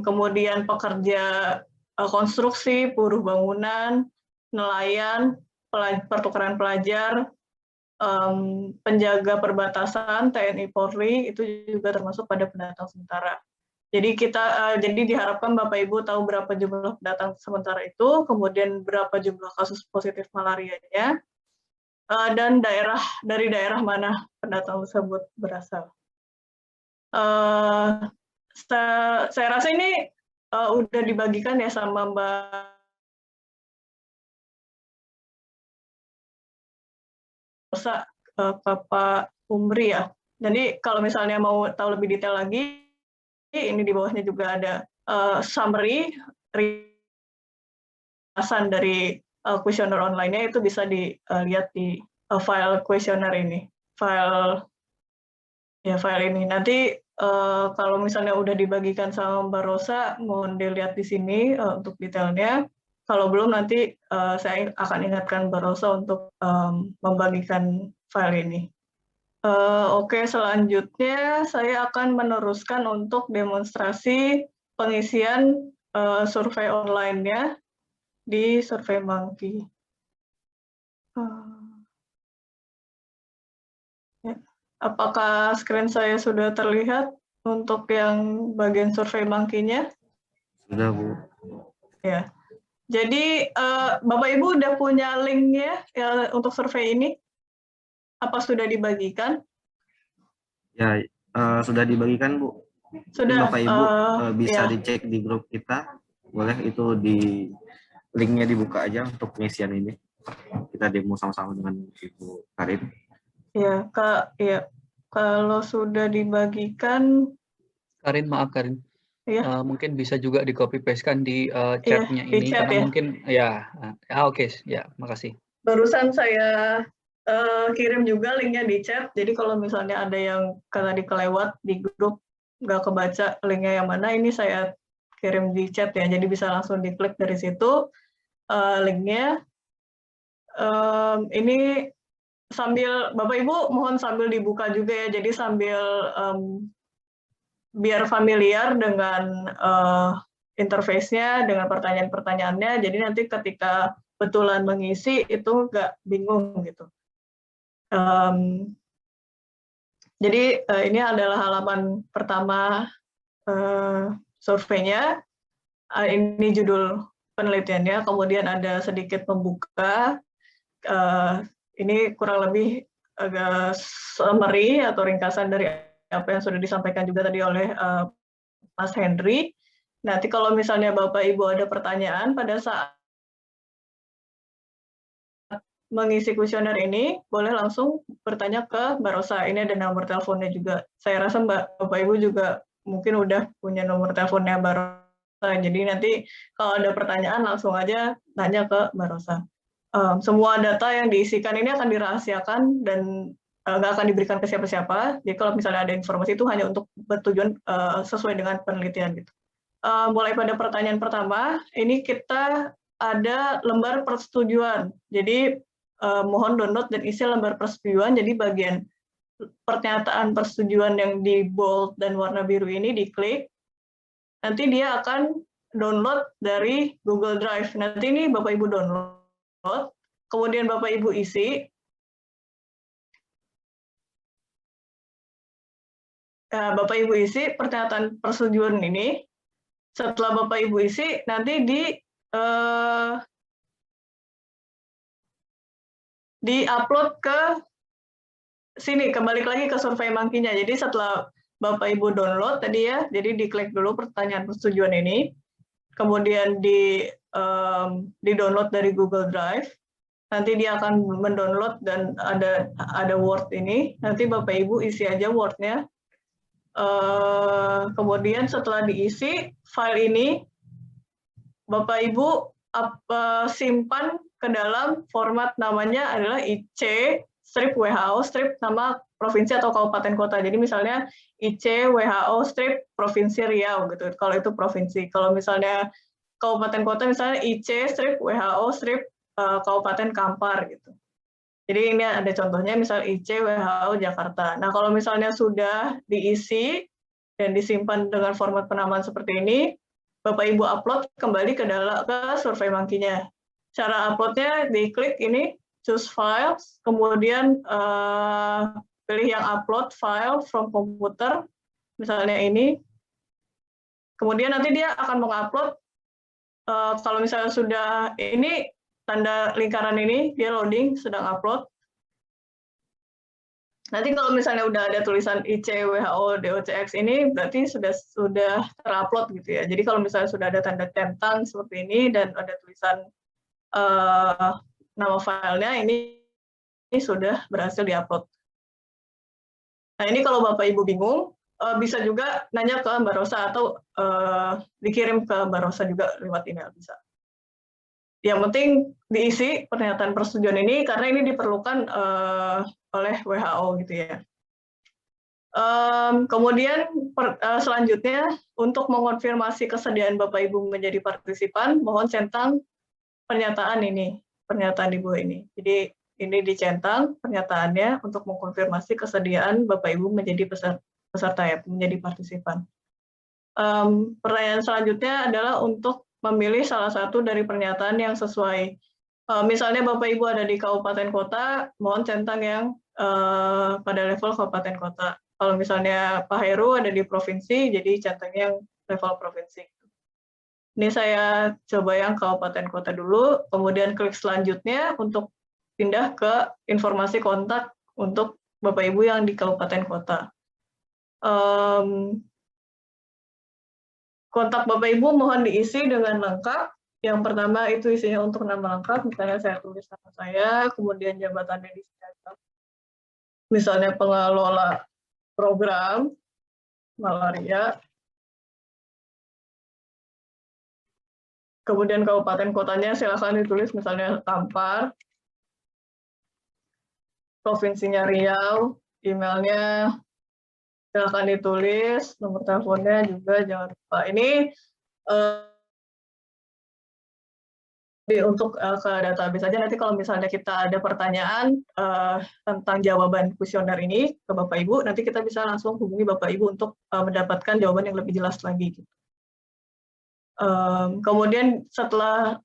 kemudian pekerja konstruksi, buruh bangunan, nelayan, pertukaran pelajar, penjaga perbatasan, TNI Polri, itu juga termasuk pada pendatang sementara. Jadi jadi diharapkan Bapak Ibu tahu berapa jumlah pendatang sementara itu, kemudian berapa jumlah kasus positif malarianya, dan dari daerah mana pendatang tersebut berasal. Saya rasa ini udah dibagikan ya sama Mbak Rosa, Bapak Umri ya. Jadi kalau misalnya mau tahu lebih detail lagi, ini di bawahnya juga ada summary ringkasan dari kuesioner online-nya, itu bisa dilihat di file kuesioner ini, file ini. Nanti kalau misalnya udah dibagikan sama Mbak Rosa, mohon dilihat di sini untuk detailnya. Kalau belum nanti saya akan ingatkan Mbak Rosa untuk membagikan file ini. Oke, selanjutnya saya akan meneruskan untuk demonstrasi pengisian survei online-nya di SurveyMonkey. Ya. Apakah screen saya sudah terlihat untuk yang bagian SurveyMonkey-nya? Sudah, Bu. Ya. Jadi Bapak Ibu udah punya link-nya ya, untuk survei ini? Apa sudah dibagikan? Ya, sudah dibagikan, Bu. Sudah. Bapak Ibu bisa ya. dicek di grup kita. Boleh itu di linknya dibuka aja untuk pengisian ini. Kita demo sama-sama dengan Ibu Karin. Ya, Kak. Ya. Kalau sudah dibagikan. Karin, maaf Karin. Ya. Mungkin bisa juga di copy paste-kan di chat-nya ini. Chat, karena ya. mungkin oke. Ya, makasih. Barusan saya kirim juga linknya di chat, jadi kalau misalnya ada yang tadi kelewat di grup, nggak kebaca linknya yang mana, ini saya kirim di chat ya, jadi bisa langsung diklik dari situ linknya. Ini sambil, Bapak Ibu mohon sambil dibuka juga ya, jadi sambil biar familiar dengan interface-nya, dengan pertanyaan-pertanyaannya, jadi nanti ketika betulan mengisi itu nggak bingung gitu. Jadi ini adalah halaman pertama surveinya. Ini judul penelitiannya, kemudian ada sedikit pembuka. Ini kurang lebih agak summary atau ringkasan dari apa yang sudah disampaikan juga tadi oleh Mas Henry. Nanti kalau misalnya Bapak Ibu ada pertanyaan pada saat mengisi kuesioner ini, boleh langsung bertanya ke Mbak Rosa. Ini ada nomor teleponnya juga. Saya rasa Bapak Ibu juga mungkin udah punya nomor teleponnya Mbak Rosa. Jadi nanti kalau ada pertanyaan langsung aja tanya ke Mbak Rosa. Semua data yang diisikan ini akan dirahasiakan dan nggak akan diberikan ke siapa-siapa. Jadi kalau misalnya ada informasi itu hanya untuk bertujuan sesuai dengan penelitian gitu. Mulai pada pertanyaan pertama, ini kita ada lembar persetujuan. Jadi mohon download dan isi lembar persetujuan. Jadi bagian pernyataan persetujuan yang di bold dan warna biru ini diklik. Nanti dia akan download dari Google Drive. Nanti ini Bapak Ibu download, kemudian Bapak Ibu isi. Bapak Ibu isi pernyataan persetujuan ini. Setelah Bapak Ibu isi, nanti di-upload ke sini, kembali lagi ke SurveyMonkey-nya. Jadi setelah Bapak Ibu download tadi ya, jadi diklik dulu pertanyaan persetujuan ini, kemudian di-download dari Google Drive, nanti dia akan mendownload dan ada Word ini, nanti Bapak Ibu isi aja Word-nya. Kemudian setelah diisi, file ini Bapak Ibu simpan ke dalam format namanya adalah IC strip WHO strip nama provinsi atau kabupaten kota. Jadi misalnya IC WHO strip Provinsi Riau gitu. Kalau itu provinsi. Kalau misalnya kabupaten kota misalnya IC strip WHO strip Kabupaten Kampar gitu. Jadi ini ada contohnya misal IC WHO Jakarta. Nah, kalau misalnya sudah diisi dan disimpan dengan format penamaan seperti ini, Bapak Ibu upload kembali ke SurveyMonkey-nya. Cara uploadnya diklik ini choose files, kemudian pilih yang upload file from computer, misalnya ini. Kemudian nanti dia akan mengupload, kalau misalnya sudah ini tanda lingkaran ini, dia loading, sedang upload. Nanti kalau misalnya udah ada tulisan IC, WHO, DOCX ini, berarti sudah terupload gitu ya. Jadi kalau misalnya sudah ada tanda centang seperti ini, dan ada tulisan nama filenya, ini sudah berhasil diupload. Nah ini kalau Bapak Ibu bingung, bisa juga nanya ke Mbak Rosa atau dikirim ke Mbak Rosa juga lewat email bisa. Yang penting diisi pernyataan persetujuan ini karena ini diperlukan oleh WHO gitu ya. Kemudian selanjutnya untuk mengonfirmasi kesediaan Bapak Ibu menjadi partisipan, mohon centang pernyataan di bawah ini. Jadi ini dicentang pernyataannya untuk mengkonfirmasi kesediaan Bapak Ibu menjadi peserta ya, menjadi partisipan. Pertanyaan selanjutnya adalah untuk memilih salah satu dari pernyataan yang sesuai. Misalnya Bapak Ibu ada di kabupaten kota, mohon centang yang pada level kabupaten kota. Kalau misalnya Pak Heru ada di provinsi, jadi centang yang level provinsi. Ini saya coba yang kabupaten kota dulu, kemudian klik selanjutnya untuk pindah ke informasi kontak untuk Bapak Ibu yang di kabupaten kota. Kontak Bapak Ibu mohon diisi dengan lengkap. Yang pertama itu isinya untuk nama lengkap, misalnya saya tulis nama saya, kemudian jabatannya di sini. Misalnya pengelola program malaria. Kemudian kabupaten kotanya silakan ditulis misalnya Kampar. Provinsinya Riau, emailnya silakan ditulis, nomor teleponnya juga jangan lupa. Ini untuk ke database saja, nanti kalau misalnya kita ada pertanyaan tentang jawaban kuesioner ini ke Bapak Ibu, nanti kita bisa langsung hubungi Bapak Ibu untuk mendapatkan jawaban yang lebih jelas lagi. Kemudian setelah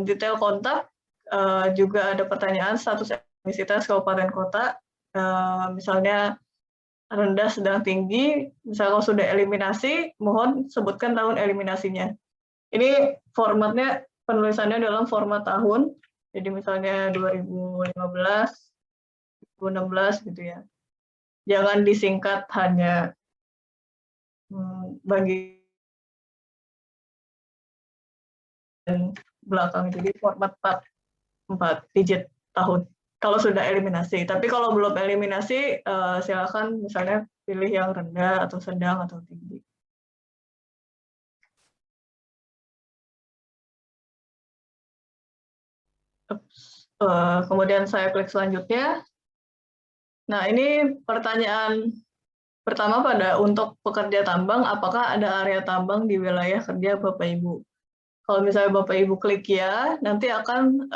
detail kontak, juga ada pertanyaan status emisitas kabupaten kota, misalnya rendah, sedang, tinggi. Misalnya kalau sudah eliminasi, mohon sebutkan tahun eliminasinya. Ini formatnya, penulisannya dalam format tahun, jadi misalnya 2015, 2016 gitu ya. Jangan disingkat hanya bagi belakang, jadi format 4 digit tahun. Kalau sudah eliminasi, tapi kalau belum eliminasi, silakan misalnya pilih yang rendah atau sedang atau tinggi. Kemudian saya klik selanjutnya. Nah, ini pertanyaan pertama untuk pekerja tambang, apakah ada area tambang di wilayah kerja Bapak Ibu? Kalau misalnya Bapak Ibu klik ya, nanti akan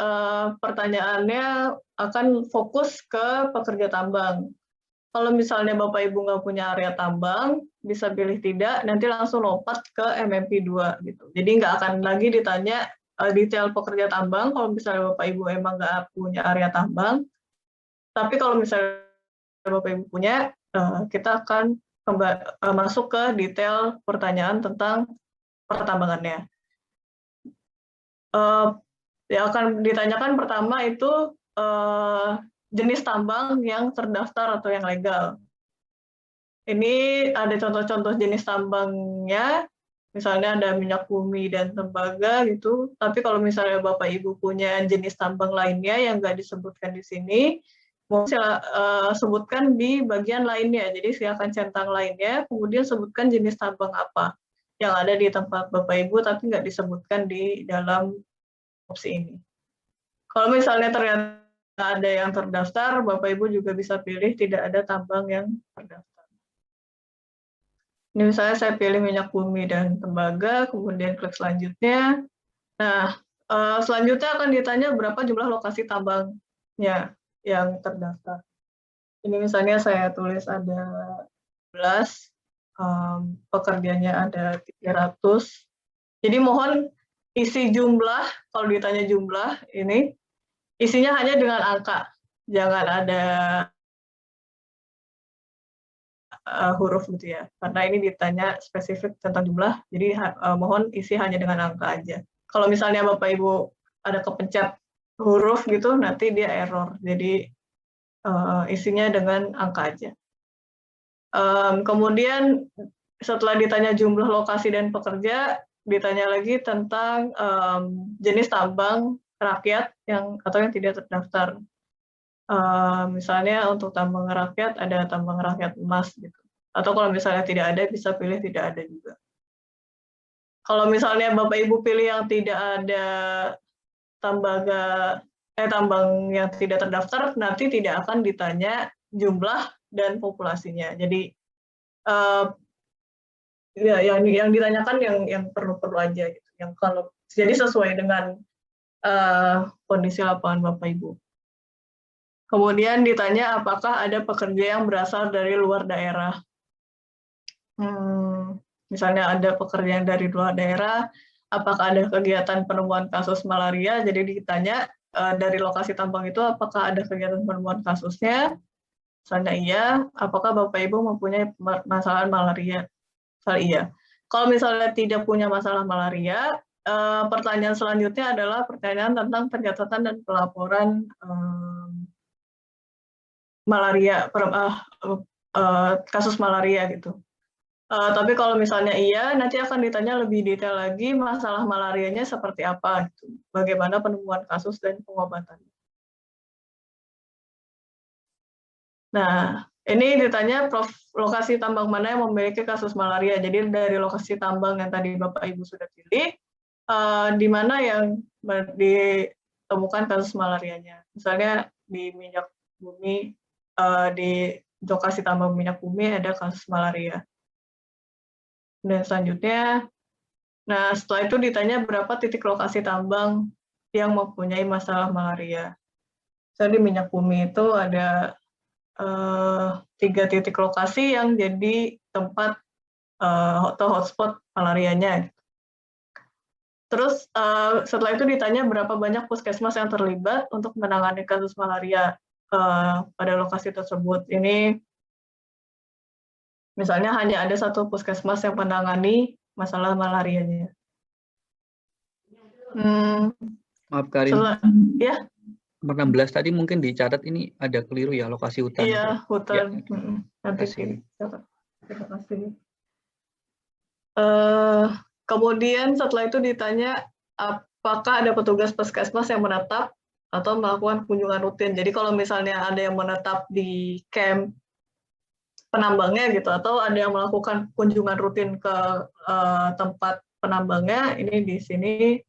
pertanyaannya akan fokus ke pekerja tambang. Kalau misalnya Bapak Ibu nggak punya area tambang, bisa pilih tidak, nanti langsung lompat ke MMP 2 gitu. Jadi nggak akan lagi ditanya detail pekerja tambang kalau misalnya Bapak Ibu emang nggak punya area tambang. Tapi kalau misalnya Bapak Ibu punya, kita akan masuk ke detail pertanyaan tentang pertambangannya. Yang akan ditanyakan pertama itu jenis tambang yang terdaftar atau yang legal. Ini ada contoh-contoh jenis tambangnya, misalnya ada minyak bumi dan tembaga gitu. Tapi kalau misalnya Bapak Ibu punya jenis tambang lainnya yang nggak disebutkan di sini, mau sebutkan di bagian lainnya. Jadi silakan centang lainnya, kemudian sebutkan jenis tambang apa yang ada di tempat Bapak Ibu, tapi nggak disebutkan di dalam opsi ini. Kalau misalnya ternyata ada yang terdaftar, Bapak Ibu juga bisa pilih tidak ada tambang yang terdaftar. Ini misalnya saya pilih minyak bumi dan tembaga, kemudian klik selanjutnya. Nah, selanjutnya akan ditanya berapa jumlah lokasi tambangnya yang terdaftar. Ini misalnya saya tulis ada 11, pekerjanya ada 300. Jadi mohon isi jumlah, kalau ditanya jumlah ini, isinya hanya dengan angka, jangan ada huruf gitu ya, karena ini ditanya spesifik tentang jumlah, jadi mohon isi hanya dengan angka aja. Kalau misalnya Bapak Ibu ada kepencet huruf gitu, nanti dia error, jadi isinya dengan angka aja. Kemudian setelah ditanya jumlah lokasi dan pekerja, ditanya lagi tentang jenis tambang rakyat atau yang tidak terdaftar. Misalnya untuk tambang rakyat ada tambang rakyat emas gitu. Atau kalau misalnya tidak ada, bisa pilih tidak ada juga. Kalau misalnya Bapak Ibu pilih yang tidak ada tambang yang tidak terdaftar, nanti tidak akan ditanya jumlah dan populasinya. Jadi ya, yang ditanyakan yang perlu-perlu aja gitu. Yang kalau jadi sesuai dengan kondisi lapangan Bapak Ibu. Kemudian ditanya apakah ada pekerja yang berasal dari luar daerah. Misalnya ada pekerja yang dari luar daerah, apakah ada kegiatan penemuan kasus malaria, jadi ditanya dari lokasi tambang itu apakah ada kegiatan penemuan kasusnya, misalnya iya, apakah Bapak Ibu mempunyai masalah malaria, misalnya iya. Kalau misalnya tidak punya masalah malaria, pertanyaan selanjutnya adalah pertanyaan tentang pencatatan dan pelaporan malaria, kasus malaria gitu. Tapi kalau misalnya iya, nanti akan ditanya lebih detail lagi masalah malarianya seperti apa, gitu. Bagaimana penemuan kasus dan pengobatan. Nah, ini ditanya lokasi tambang mana yang memiliki kasus malaria. Jadi dari lokasi tambang yang tadi Bapak Ibu sudah pilih, di mana yang ditemukan kasus malarianya. Misalnya di minyak bumi, di lokasi tambang minyak bumi ada kasus malaria. Dan selanjutnya, nah setelah itu ditanya berapa titik lokasi tambang yang mempunyai masalah malaria. Jadi minyak bumi itu ada 3 titik lokasi yang jadi tempat atau hotspot malarianya. Terus setelah itu ditanya berapa banyak puskesmas yang terlibat untuk menangani kasus malaria pada lokasi tersebut. Ini misalnya hanya ada 1 puskesmas yang menangani masalah malarianya. Maaf Karin. Ya. Nomor 16 tadi mungkin dicatat ini ada keliru ya, lokasi hutan. Iya, hutan. Ya. Nanti dicatat. Terima kasih. Kemudian setelah itu ditanya apakah ada petugas puskesmas yang menetap atau melakukan kunjungan rutin. Jadi kalau misalnya ada yang menetap di camp penambangnya gitu, atau ada yang melakukan kunjungan rutin ke tempat penambangnya, ini di sini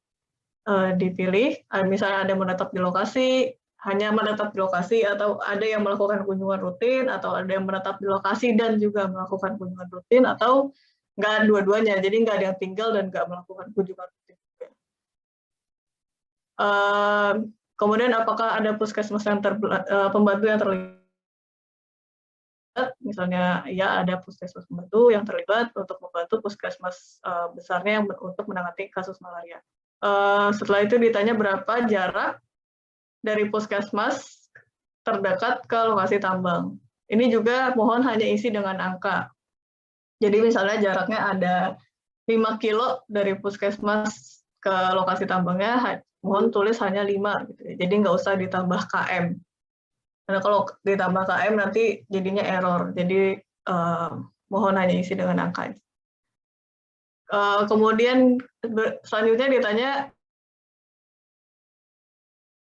dipilih. Misalnya ada yang menetap di lokasi, hanya menetap di lokasi, atau ada yang melakukan kunjungan rutin, atau ada yang menetap di lokasi dan juga melakukan kunjungan rutin, atau nggak dua-duanya, jadi nggak ada yang tinggal dan nggak melakukan kunjungan rutin. Kemudian apakah ada puskesmas yang pembantu yang terlibat? Misalnya ya ada puskesmas pembantu yang terlibat untuk membantu puskesmas besarnya untuk menangani kasus malaria. Setelah itu ditanya berapa jarak dari puskesmas terdekat ke lokasi tambang. Ini juga mohon hanya isi dengan angka. Jadi misalnya jaraknya ada 5 kilo dari puskesmas ke lokasi tambangnya, mohon tulis hanya 5. Gitu. Jadi nggak usah ditambah KM. Karena kalau ditambah KM nanti jadinya error. Jadi mohon hanya isi dengan angka. Kemudian selanjutnya ditanya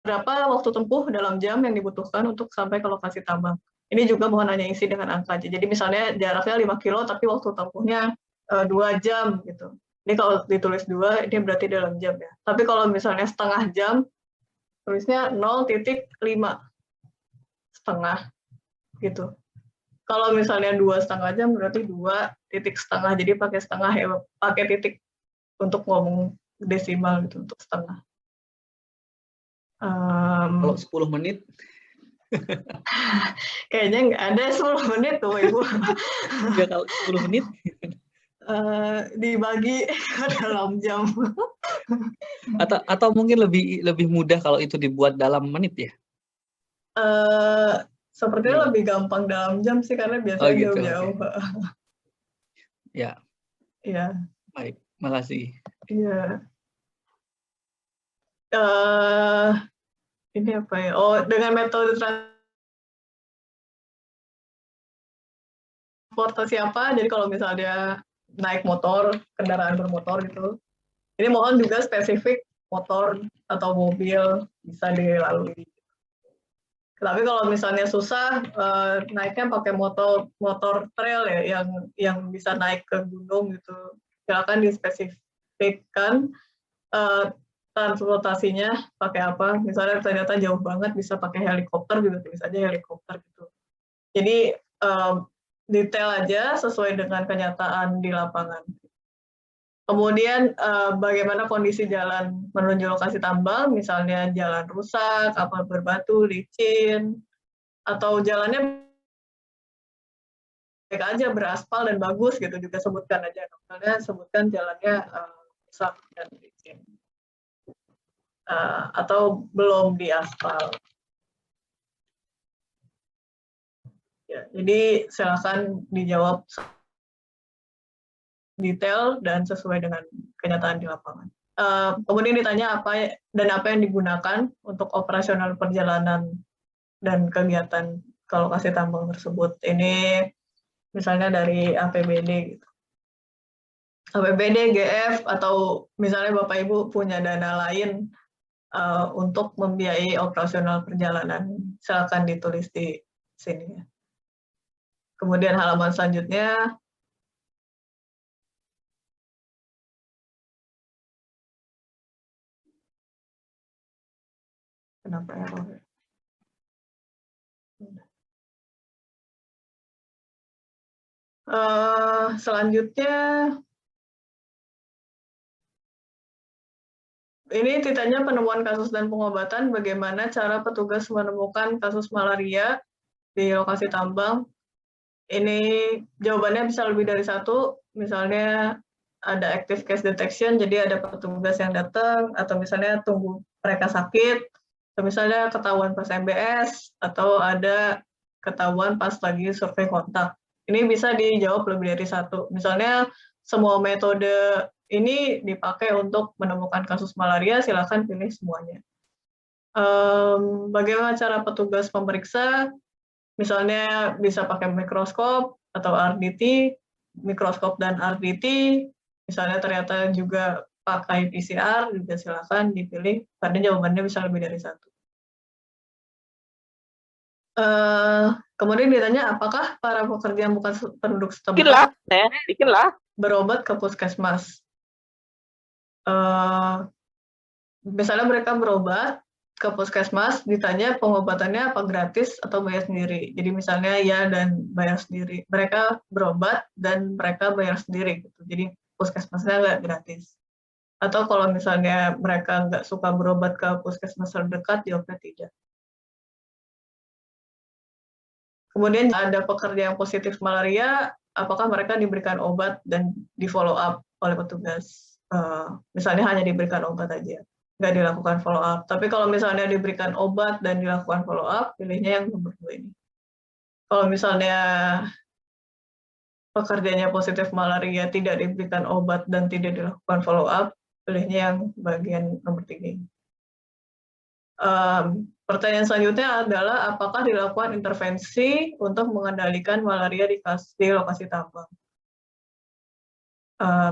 berapa waktu tempuh dalam jam yang dibutuhkan untuk sampai ke lokasi tambang. Ini juga mohon hanya isi dengan angka. Jadi misalnya jaraknya 5 kilo tapi waktu tempuhnya 2 jam gitu. Ini kalau ditulis 2 ini berarti dalam jam ya. Tapi kalau misalnya setengah jam tulisnya 0,5 setengah gitu. Kalau misalnya 2,5 jam berarti 2,5. Jadi pakai setengah ya, pakai titik untuk ngomong desimal gitu untuk setengah. Kalau 10 menit? Kayaknya nggak ada 10 menit tuh Ibu. Ya kalau 10 menit? Dibagi dalam jam. Atau mungkin lebih mudah kalau itu dibuat dalam menit ya? Sepertinya lebih gampang dalam jam sih karena biasanya gitu, jauh-jauh. Okay. Ya. Iya. Baik, makasih. Iya. Ini apa ya? Oh, dengan metode transportasi apa? Jadi kalau misalnya naik motor, kendaraan bermotor gitu. Ini mohon juga spesifik motor atau mobil bisa dilalui. Tapi kalau misalnya susah, naiknya pakai motor trail ya, yang bisa naik ke gunung gitu. Silakan dispesifikkan transportasinya pakai apa. Misalnya ternyata jauh banget bisa pakai helikopter juga, tulis aja helikopter gitu. Jadi detail aja sesuai dengan kenyataan di lapangan. Kemudian bagaimana kondisi jalan menuju lokasi tambang, misalnya jalan rusak, apa berbatu, licin, atau jalannya baik aja beraspal dan bagus gitu, juga sebutkan aja. Misalnya sebutkan jalannya rusak dan licin. Atau belum diaspal. Ya, jadi silakan dijawab detail dan sesuai dengan kenyataan di lapangan. Kemudian ditanya apa yang digunakan untuk operasional perjalanan dan kegiatan ke lokasi tambang tersebut. Ini misalnya dari APBD gitu. APBD, GF, atau misalnya Bapak Ibu punya dana lain untuk membiayai operasional perjalanan, silakan ditulis di sini. Kemudian halaman selanjutnya, kenapa error? Selanjutnya, ini titanya penemuan kasus dan pengobatan, bagaimana cara petugas menemukan kasus malaria di lokasi tambang. Ini jawabannya bisa lebih dari satu, misalnya ada active case detection, jadi ada petugas yang datang, atau misalnya tunggu mereka sakit, atau misalnya ketahuan pas MBS, atau ada ketahuan pas lagi survei kontak. Ini bisa dijawab lebih dari satu. Misalnya semua metode ini dipakai untuk menemukan kasus malaria, silakan pilih semuanya. Bagaimana cara petugas memeriksa? Misalnya bisa pakai mikroskop atau RDT, mikroskop dan RDT, misalnya ternyata juga pakai PCR, juga silakan dipilih, karena jawabannya bisa lebih dari satu. Kemudian ditanya, apakah para pekerja yang bukan penduduk setempat berobat ke puskesmas? Misalnya mereka berobat ke puskesmas, ditanya pengobatannya apa gratis atau bayar sendiri. Jadi misalnya ya dan bayar sendiri. Mereka berobat dan mereka bayar sendiri. Gitu. Jadi puskesmasnya nggak gratis. Atau kalau misalnya mereka nggak suka berobat ke puskesmas terdekat, jawabnya tidak. Kemudian ada pekerja yang positif malaria, apakah mereka diberikan obat dan di follow up oleh petugas? Misalnya hanya diberikan obat aja, nggak dilakukan follow up. Tapi kalau misalnya diberikan obat dan dilakukan follow up, pilihnya yang nomor 2 ini. Kalau misalnya pekerjanya positif malaria tidak diberikan obat dan tidak dilakukan follow up, pilihnya yang bagian nomor 3 ini. Pertanyaan selanjutnya adalah apakah dilakukan intervensi untuk mengendalikan malaria di lokasi tambang.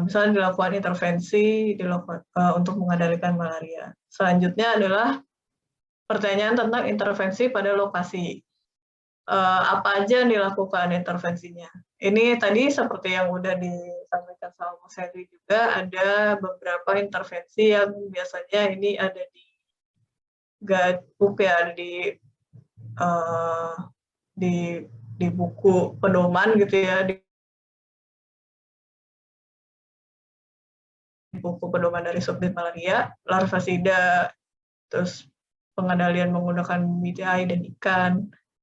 Misalnya dilakukan intervensi untuk mengendalikan malaria. Selanjutnya adalah pertanyaan tentang intervensi pada lokasi. Apa aja yang dilakukan intervensinya? Ini tadi seperti yang udah disampaikan sama Mas Henry juga, ada beberapa intervensi yang biasanya ini ada di guidebook ya, ada di buku pedoman gitu ya, di buku pedoman dari Subdit Malaria, larvasida, terus pengendalian menggunakan BTI dan ikan,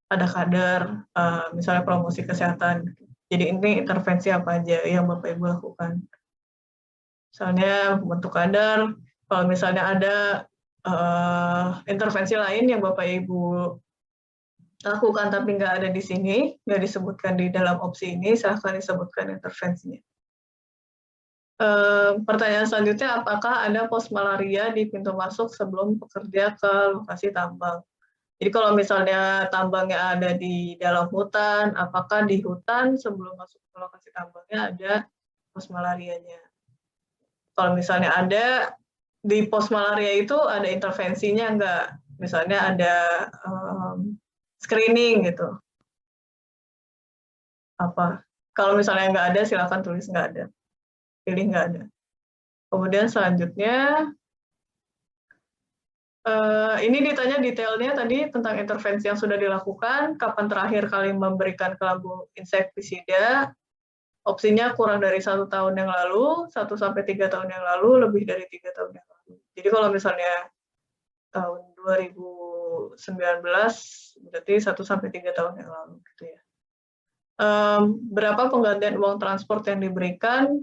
ada kadar, misalnya promosi kesehatan. Jadi ini intervensi apa aja yang Bapak Ibu lakukan. Misalnya bentuk kadar, kalau misalnya ada intervensi lain yang Bapak Ibu lakukan tapi nggak ada di sini, nggak disebutkan di dalam opsi ini, silahkan disebutkan intervensinya. Pertanyaan selanjutnya, apakah ada pos malaria di pintu masuk sebelum pekerja ke lokasi tambang? Jadi kalau misalnya tambangnya ada di dalam hutan, apakah di hutan sebelum masuk ke lokasi tambangnya ada pos malarianya? Kalau misalnya ada, di pos malaria itu ada intervensinya enggak? Misalnya ada screening gitu. Apa? Kalau misalnya enggak ada, silakan tulis enggak ada. Pilih enggak ada. Kemudian selanjutnya, ini ditanya detailnya tadi tentang intervensi yang sudah dilakukan, kapan terakhir kali memberikan kelambu insektisida, opsinya kurang dari 1 tahun yang lalu, 1 sampai 3 tahun yang lalu, lebih dari 3 tahun yang lalu. Jadi kalau misalnya tahun 2019 berarti 1 sampai 3 tahun yang lalu gitu ya. Berapa penggantian uang transport yang diberikan?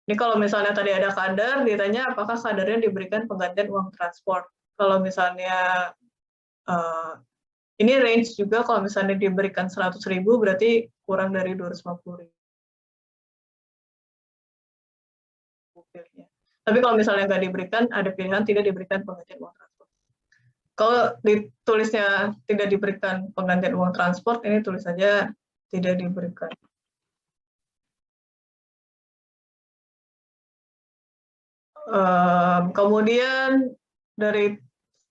Ini kalau misalnya tadi ada kadar, ditanya apakah kadarnya diberikan penggantian uang transport. Kalau misalnya ini range juga, kalau misalnya diberikan 100.000 berarti kurang dari 250.000. Tapi kalau misalnya nggak diberikan, ada pilihan tidak diberikan penggantian uang transport. Kalau ditulisnya tidak diberikan penggantian uang transport, ini tulis saja tidak diberikan. Kemudian dari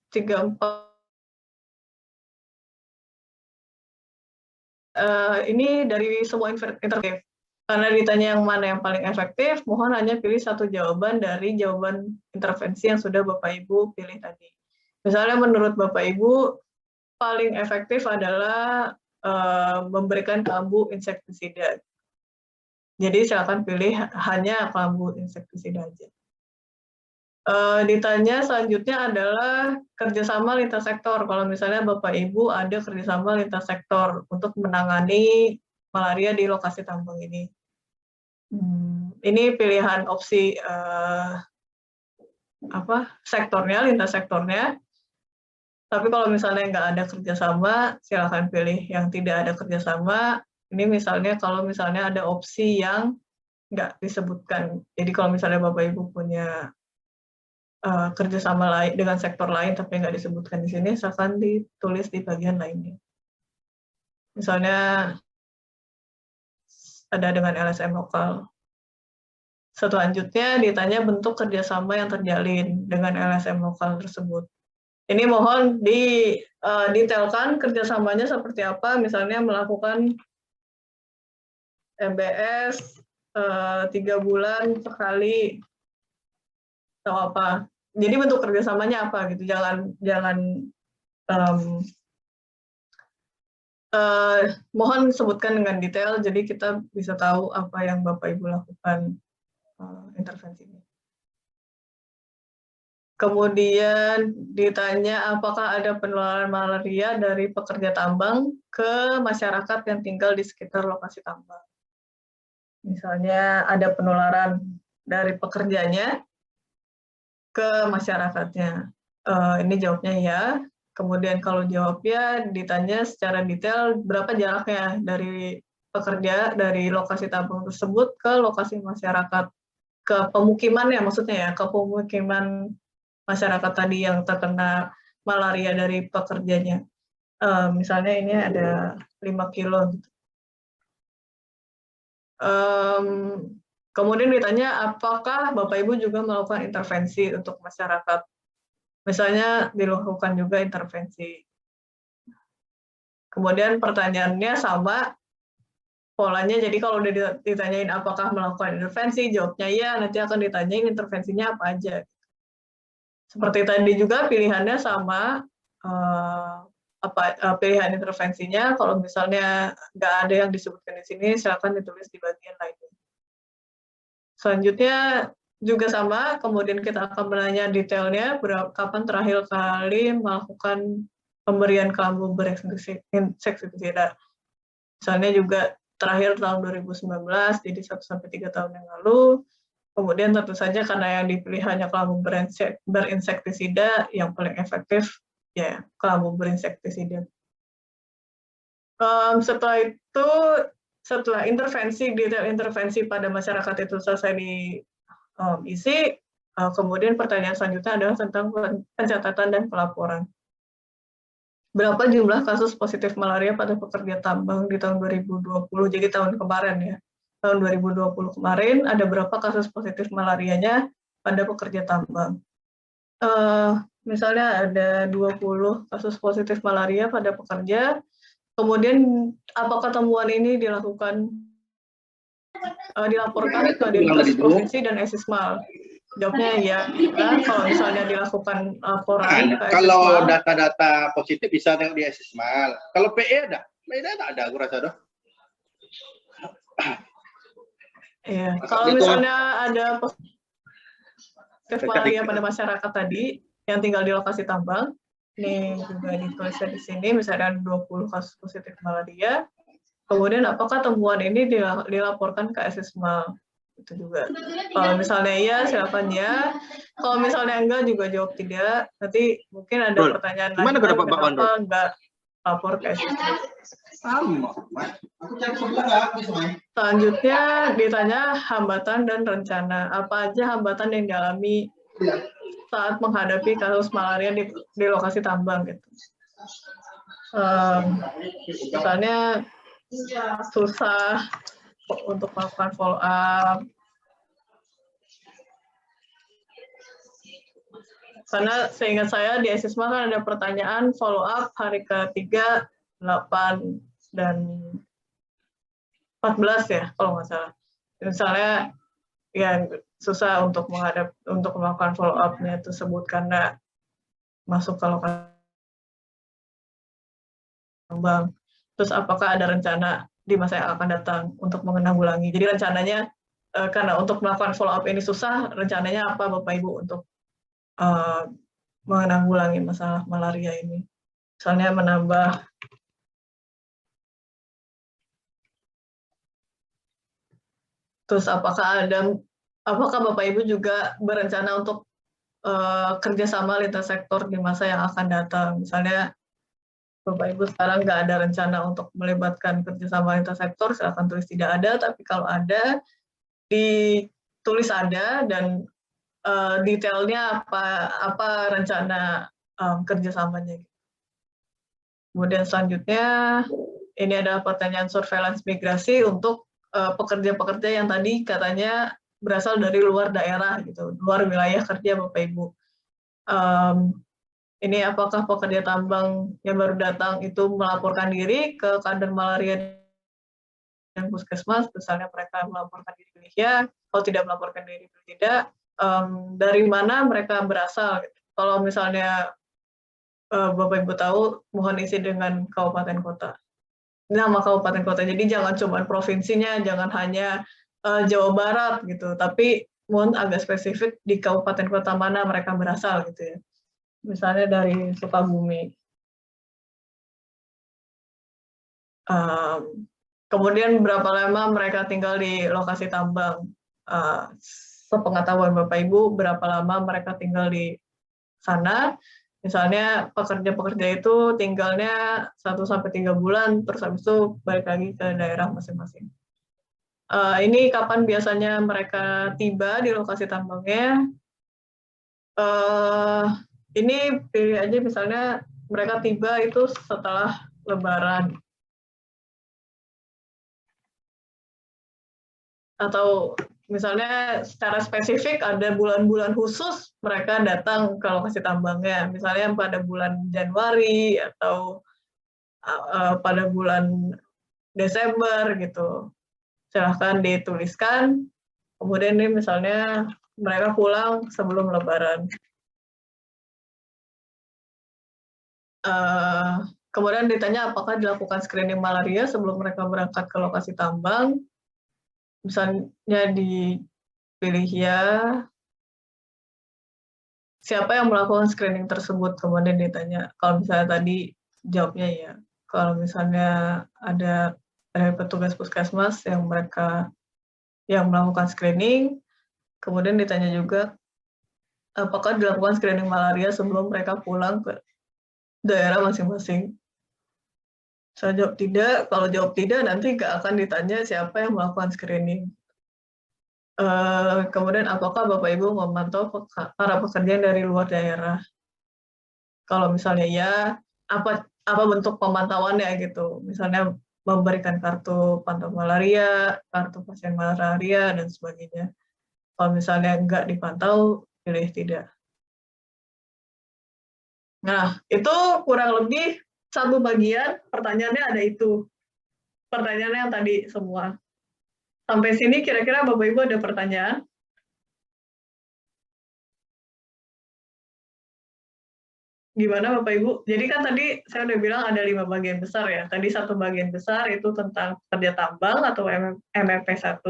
34 ini dari semua interview. Karena ditanya yang mana yang paling efektif, mohon hanya pilih satu jawaban dari jawaban intervensi yang sudah Bapak Ibu pilih tadi. Misalnya menurut Bapak Ibu, paling efektif adalah memberikan kelambu insektisida. Jadi silakan pilih hanya kelambu insektisida aja. Ditanya selanjutnya adalah kerjasama lintas sektor. Kalau misalnya Bapak Ibu ada kerjasama lintas sektor untuk menangani malaria di lokasi tambang ini. Ini pilihan opsi sektornya, lintas sektornya. Tapi kalau misalnya nggak ada kerjasama, silakan pilih yang tidak ada kerjasama. Ini misalnya kalau misalnya ada opsi yang nggak disebutkan. Jadi kalau misalnya Bapak Ibu punya kerjasama lain dengan sektor lain tapi nggak disebutkan di sini, silakan ditulis di bagian lainnya. Misalnya ada dengan LSM lokal. Selanjutnya ditanya bentuk kerjasama yang terjalin dengan LSM lokal tersebut. Ini mohon didetailkan kerjasamanya seperti apa, misalnya melakukan MBS 3 bulan sekali atau apa. Jadi bentuk kerjasamanya apa gitu, mohon sebutkan dengan detail, jadi kita bisa tahu apa yang Bapak Ibu lakukan intervensi ini. Kemudian ditanya apakah ada penularan malaria dari pekerja tambang ke masyarakat yang tinggal di sekitar lokasi tambang. Misalnya ada penularan dari pekerjanya ke masyarakatnya. Ini jawabnya ya. Kemudian kalau jawab ya, ditanya secara detail berapa jaraknya dari pekerja dari lokasi tambang tersebut ke lokasi masyarakat, ke pemukimannya maksudnya ya, ke pemukiman masyarakat tadi yang terkena malaria dari pekerjanya. Misalnya ini ada 5 kilo. Gitu. Kemudian ditanya apakah Bapak Ibu juga melakukan intervensi untuk masyarakat. Misalnya dilakukan juga intervensi. Kemudian pertanyaannya sama polanya, jadi kalau udah ditanyain apakah melakukan intervensi, jawabnya ya, nanti akan ditanyain intervensinya apa aja. Seperti tadi juga pilihannya sama, pilihan intervensinya, kalau misalnya nggak ada yang disebutkan di sini, silakan ditulis di bagian lainnya. Selanjutnya juga sama, kemudian kita akan menanya detailnya, kapan terakhir kali melakukan pemberian kelambu berinsektisida. Misalnya juga terakhir tahun 2019, jadi 1-3 tahun yang lalu. Kemudian tentu saja karena yang dipilih hanya kelambu berinsektisida, yang paling efektif ya kelambu berinsektisida. Setelah itu, setelah detail intervensi pada masyarakat itu selesai diisi, kemudian pertanyaan selanjutnya adalah tentang pencatatan dan pelaporan. Berapa jumlah kasus positif malaria pada pekerja tambang di tahun 2020, jadi tahun kemarin ya. Tahun 2020 kemarin ada berapa kasus positif malarianya pada pekerja tambang. Misalnya ada 20 kasus positif malaria pada pekerja, kemudian apakah temuan ini dilaporkan ke Dinkes Provinsi dan Esismal? Jawabnya ya, kalau misalnya dilakukan laporan ke kalau data-data positif bisa tengok di Esismal. Kalau PE ada? PE ada aku rasa doh. Iya, kalau misalnya ada positif malaria pada masyarakat tadi yang tinggal di lokasi tambang, ini juga dituliskan di sini, misalnya ada 20 kasus positif malaria, kemudian apakah temuan ini dilaporkan ke SISMA? Itu juga. Kalau misalnya iya, silakan ya. Kalau misalnya enggak, juga jawab tidak. Nanti mungkin ada pertanyaan Gimana lanjutan, Pak kenapa Wandro? enggak lapor ke SISMA. Selanjutnya ditanya hambatan dan rencana. Apa aja hambatan yang dialami saat menghadapi kasus malaria di lokasi tambang gitu. Misalnya susah untuk melakukan follow up. Karena seingat saya di SISMA kan ada pertanyaan follow up hari ke-3, 8, dan 14 ya kalau nggak salah. Misalnya ya susah untuk melakukan follow up-nya tersebut karena masuk ke lokasi tambang. Terus apakah ada rencana di masa yang akan datang untuk menanggulangi? Jadi rencananya karena untuk melakukan follow up ini susah, rencananya apa Bapak Ibu untuk menanggulangi masalah malaria ini? Misalnya menambah terus apakah Bapak Ibu juga berencana untuk kerjasama lintas sektor di masa yang akan datang? Misalnya Bapak Ibu sekarang nggak ada rencana untuk melibatkan kerjasama lintas sektor, silakan tulis tidak ada, tapi kalau ada, ditulis ada, dan detailnya apa rencana kerjasamanya. Kemudian selanjutnya, ini adalah pertanyaan surveillance migrasi untuk pekerja-pekerja yang tadi katanya berasal dari luar daerah, gitu, luar wilayah kerja Bapak Ibu. Ini apakah pekerja tambang yang baru datang itu melaporkan diri ke kader malaria dan puskesmas, misalnya mereka melaporkan diri ya, kalau tidak melaporkan diri tidak, dari mana mereka berasal. Kalau misalnya Bapak Ibu tahu, mohon isi dengan kabupaten kota. Nama kabupaten kota, jadi jangan cuma provinsinya, jangan hanya Jawa Barat gitu, tapi mohon agak spesifik di kabupaten kota mana mereka berasal gitu ya. Misalnya dari Sukabumi. Kemudian berapa lama mereka tinggal di lokasi tambang. Sepengetahuan Bapak Ibu, berapa lama mereka tinggal di sana. Misalnya pekerja-pekerja itu tinggalnya 1-3 bulan, terus habis itu balik lagi ke daerah masing-masing. Ini kapan biasanya mereka tiba di lokasi tambangnya. Ini pilih aja misalnya mereka tiba itu setelah Lebaran. Atau misalnya secara spesifik ada bulan-bulan khusus mereka datang ke lokasi tambangnya. Misalnya pada bulan Januari atau pada bulan Desember gitu. Silahkan dituliskan. Kemudian ini misalnya mereka pulang sebelum Lebaran. Kemudian ditanya apakah dilakukan screening malaria sebelum mereka berangkat ke lokasi tambang. Misalnya dipilih ya, siapa yang melakukan screening tersebut, kemudian ditanya. Kalau misalnya tadi jawabnya ya. Kalau misalnya ada petugas puskesmas yang melakukan screening, kemudian ditanya juga apakah dilakukan screening malaria sebelum mereka pulang ke daerah masing-masing. Saya jawab tidak, kalau jawab tidak nanti nggak akan ditanya siapa yang melakukan screening. Kemudian apakah Bapak Ibu memantau para pekerja dari luar daerah? Kalau misalnya ya, apa bentuk pemantauannya gitu? Misalnya memberikan kartu pantau malaria, kartu pasien malaria, dan sebagainya. Kalau misalnya nggak dipantau, pilih tidak. Nah, itu kurang lebih satu bagian, pertanyaannya ada itu. Pertanyaannya yang tadi semua. Sampai sini kira-kira Bapak Ibu ada pertanyaan? Gimana Bapak Ibu? Jadi kan tadi saya udah bilang ada 5 bagian besar ya. Tadi satu bagian besar itu tentang kerja tambang atau MMP1.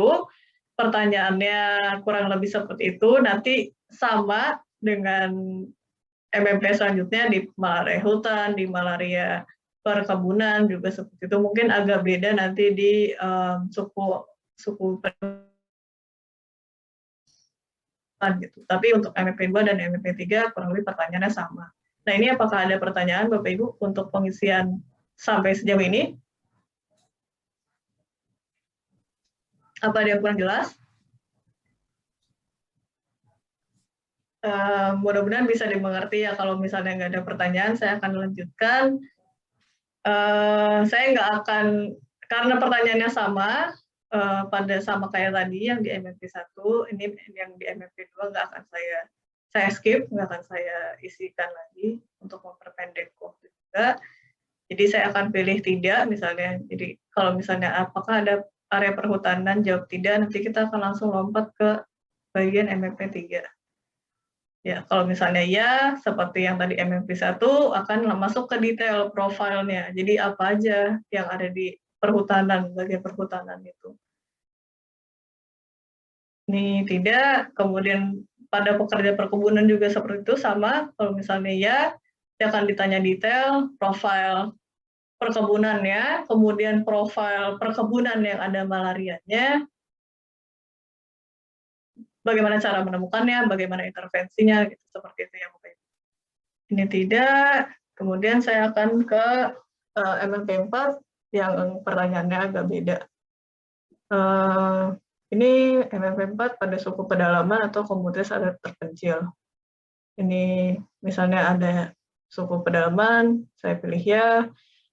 pertanyaannya kurang lebih seperti itu, nanti sama dengan MMP selanjutnya di malaria hutan, di malaria perkebunan juga seperti itu. Mungkin agak beda nanti di suku gitu. Tapi untuk MMP 2 dan MMP 3 kurang lebih pertanyaannya sama. Nah, ini apakah ada pertanyaan Bapak Ibu untuk pengisian sampai sejauh ini? Apa ada yang kurang jelas? Mudah-mudahan bisa dimengerti ya. Kalau misalnya nggak ada pertanyaan, saya akan lanjutkan. Saya nggak akan, karena pertanyaannya sama, sama kayak tadi yang di MMP 1, ini yang di MMP 2 nggak akan saya skip, nggak akan saya isikan lagi untuk memperpendek waktu juga. Jadi saya akan pilih tidak, misalnya. Jadi kalau misalnya apakah ada area perhutanan, jawab tidak, nanti kita akan langsung lompat ke bagian MMP 3. Ya, kalau misalnya ya, seperti yang tadi MMP 1, akan masuk ke detail profilnya. Jadi apa aja yang ada di perhutanan, bagian perhutanan itu. Ini tidak, kemudian pada pekerja perkebunan juga seperti itu, sama. Kalau misalnya ya, dia akan ditanya detail, profil perkebunannya, kemudian profil perkebunan yang ada malarianya, bagaimana cara menemukannya, bagaimana intervensinya, gitu, seperti itu ya Bapak Ibu. Ini tidak, kemudian saya akan ke MMP 4 yang pertanyaannya agak beda. Ini MMP 4 pada suku pedalaman atau komunitas adat terpencil. Ini misalnya ada suku pedalaman, saya pilih ya.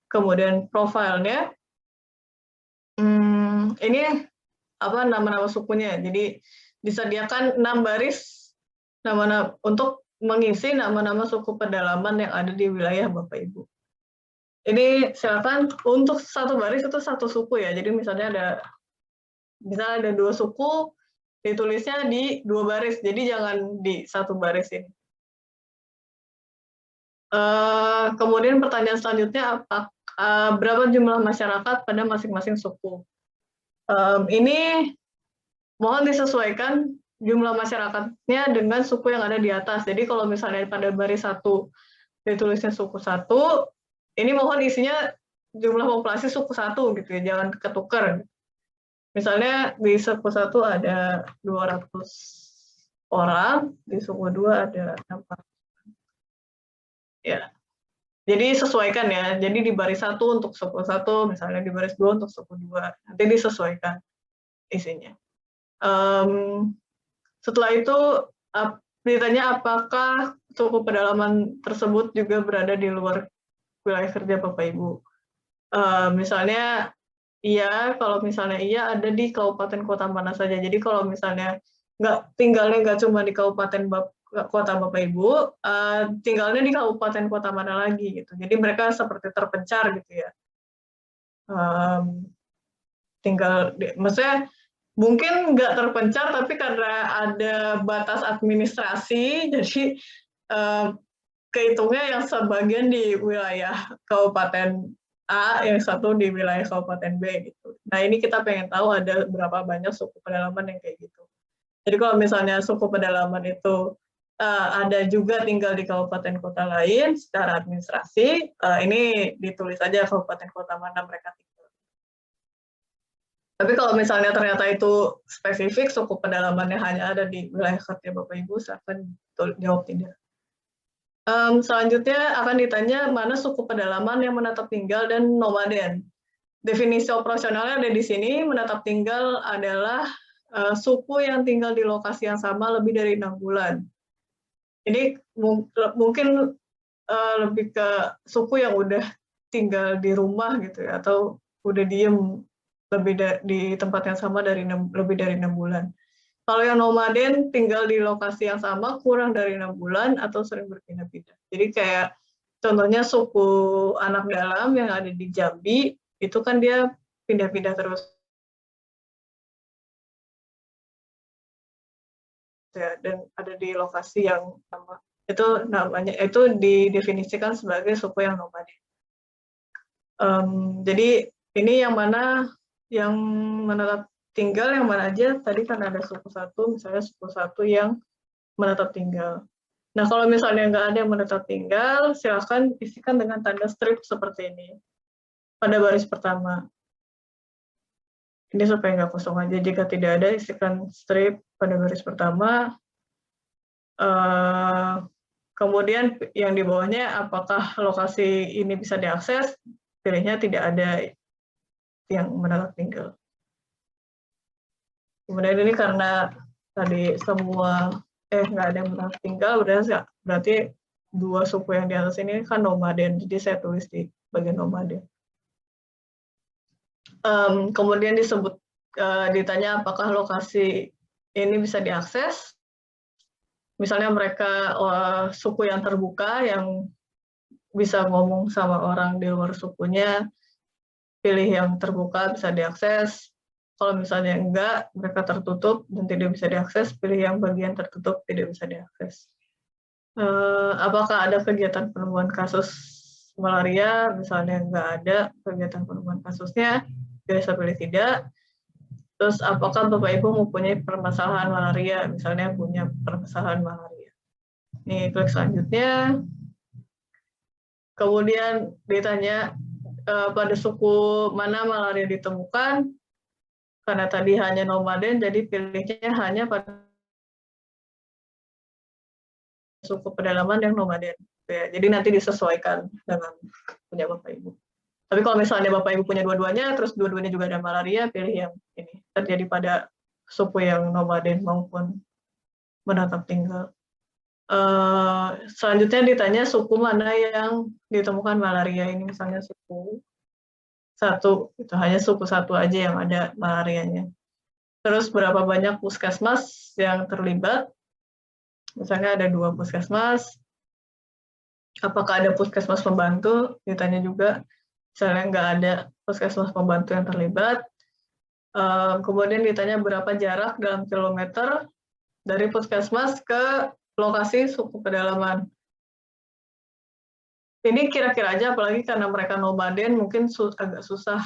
Kemudian profilnya, ini apa nama-nama sukunya. Jadi disediakan 6 baris untuk mengisi nama-nama suku pedalaman yang ada di wilayah Bapak Ibu. Ini silakan untuk satu baris itu satu suku ya. Jadi misalnya ada 2 suku, ditulisnya di 2 baris. Jadi jangan di satu baris ini. Kemudian pertanyaan selanjutnya, berapa jumlah masyarakat pada masing-masing suku? Ini mohon disesuaikan jumlah masyarakatnya dengan suku yang ada di atas. Jadi kalau misalnya pada baris 1 ditulisnya suku 1, ini mohon isinya jumlah populasi suku 1 gitu ya, jangan ketukar. Misalnya di suku 1 ada 200 orang, di suku 2 ada 400. Ya. Jadi sesuaikan ya. Jadi di baris 1 untuk suku 1, misalnya di baris 2 untuk suku 2. Nanti disesuaikan isinya. Setelah itu ditanya apakah suku pedalaman tersebut juga berada di luar wilayah kerja Bapak Ibu. Misalnya iya, kalau misalnya iya ada di kabupaten kota mana saja. Jadi kalau misalnya tinggalnya nggak cuma di kabupaten kota Bapak Ibu, tinggalnya di kabupaten kota mana lagi gitu. Jadi mereka seperti terpencar gitu ya. Maksudnya mungkin nggak terpencar, tapi karena ada batas administrasi, jadi kehitungnya yang sebagian di wilayah kabupaten A, yang satu di wilayah kabupaten B gitu. Nah ini kita pengen tahu ada berapa banyak suku pedalaman yang kayak gitu. Jadi kalau misalnya suku pedalaman itu ada juga tinggal di kabupaten kota lain secara administrasi, ini ditulis aja kabupaten kota mana mereka tinggal. Tapi kalau misalnya ternyata itu spesifik, suku pedalamannya hanya ada di wilayah kerja Bapak Ibu, saya akan jawab tidak. Selanjutnya akan ditanya mana suku pedalaman yang menetap tinggal dan nomaden. Definisi operasionalnya ada di sini. Menetap tinggal adalah suku yang tinggal di lokasi yang sama lebih dari 6 bulan. Ini mungkin lebih ke suku yang udah tinggal di rumah gitu ya, atau udah diem di tempat yang sama lebih dari 6 bulan. Kalau yang nomaden tinggal di lokasi yang sama kurang dari 6 bulan atau sering berpindah-pindah. Jadi kayak contohnya suku anak dalam yang ada di Jambi, itu kan dia pindah-pindah terus. Ya, dan ada di lokasi yang sama. Itu didefinisikan sebagai suku yang nomaden. Jadi ini yang mana yang menetap tinggal yang mana aja. Tadi kan ada suku satu, misalnya suku satu yang menetap tinggal. Nah, kalau misalnya nggak ada yang menetap tinggal, silakan isikan dengan tanda strip seperti ini pada baris pertama. Ini supaya nggak kosong aja. Jika tidak ada, isikan strip pada baris pertama. Kemudian yang di bawahnya, apakah lokasi ini bisa diakses? Pilihnya tidak ada yang menetap tinggal. Kemudian ini karena tadi semua nggak ada yang menetap tinggal, berarti dua suku yang di atas ini kan nomaden. Jadi saya tulis di bagian nomaden. Kemudian ditanya apakah lokasi ini bisa diakses. Misalnya mereka suku yang terbuka yang bisa ngomong sama orang di luar sukunya, pilih yang terbuka bisa diakses. Kalau misalnya enggak, mereka tertutup dan tidak bisa diakses, pilih yang bagian tertutup tidak bisa diakses. Apakah ada kegiatan penemuan kasus malaria? Misalnya enggak ada kegiatan penemuan kasusnya, biasa pilih tidak. Terus apakah Bapak Ibu mempunyai permasalahan malaria? Misalnya punya permasalahan malaria. Ini klik selanjutnya. Kemudian ditanya pada suku mana malaria ditemukan. Karena tadi hanya nomaden, jadi pilihnya hanya pada suku pedalaman yang nomaden. Ya, jadi nanti disesuaikan dengan punya Bapak Ibu. Tapi kalau misalnya Bapak Ibu punya dua-duanya, terus dua-duanya juga ada malaria, pilih yang ini. Terjadi pada suku yang nomaden maupun menetap tinggal. Selanjutnya ditanya suku mana yang ditemukan malaria. Ini misalnya suku satu, itu hanya suku satu aja yang ada malarianya. Terus berapa banyak puskesmas yang terlibat? Misalnya ada 2 puskesmas. Apakah ada puskesmas pembantu? Ditanya juga. Misalnya nggak ada puskesmas pembantu yang terlibat. Kemudian ditanya berapa jarak dalam kilometer dari puskesmas ke lokasi suku pedalaman. Ini kira-kira aja, apalagi karena mereka nomaden, mungkin agak susah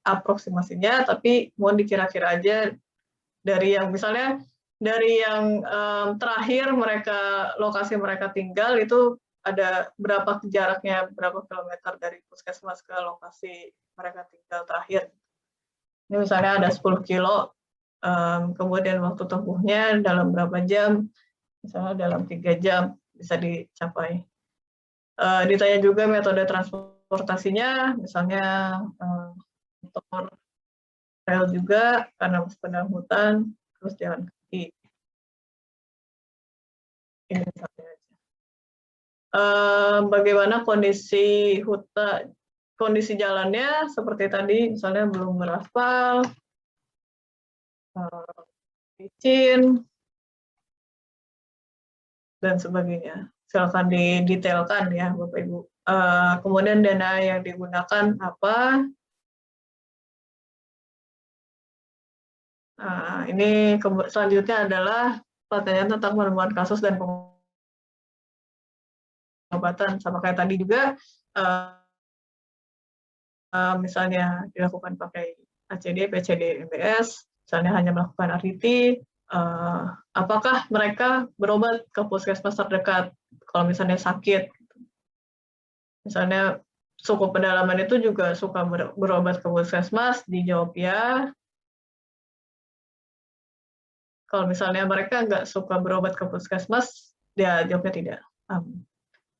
aproksimasinya, tapi mohon dikira-kira aja dari yang misalnya dari yang terakhir lokasi mereka tinggal itu ada berapa jaraknya, berapa kilometer dari puskesmas ke lokasi mereka tinggal terakhir. Ini misalnya ada 10 kilo, kemudian waktu tempuhnya dalam berapa jam, misalnya dalam 3 jam bisa dicapai. Ditanya juga metode transportasinya, misalnya motor, rel juga, karena masuk ke dalam hutan, terus jalan kaki. Ini misalnya aja. Bagaimana kondisi hutan, kondisi jalannya seperti tadi, misalnya belum beraspal, licin, dan sebagainya. Silakan didetailkan ya Bapak Ibu. Kemudian dana yang digunakan apa? Ini selanjutnya adalah pertanyaan tentang penemuan kasus dan pengobatan. Sama kayak tadi juga, misalnya dilakukan pakai ACD, PCD, MBS, misalnya hanya melakukan RT, apakah mereka berobat ke puskesmas terdekat kalau misalnya sakit? Misalnya suku pedalaman itu juga suka berobat ke puskesmas, dijawab ya. Kalau misalnya mereka nggak suka berobat ke puskesmas, dia jawabnya tidak.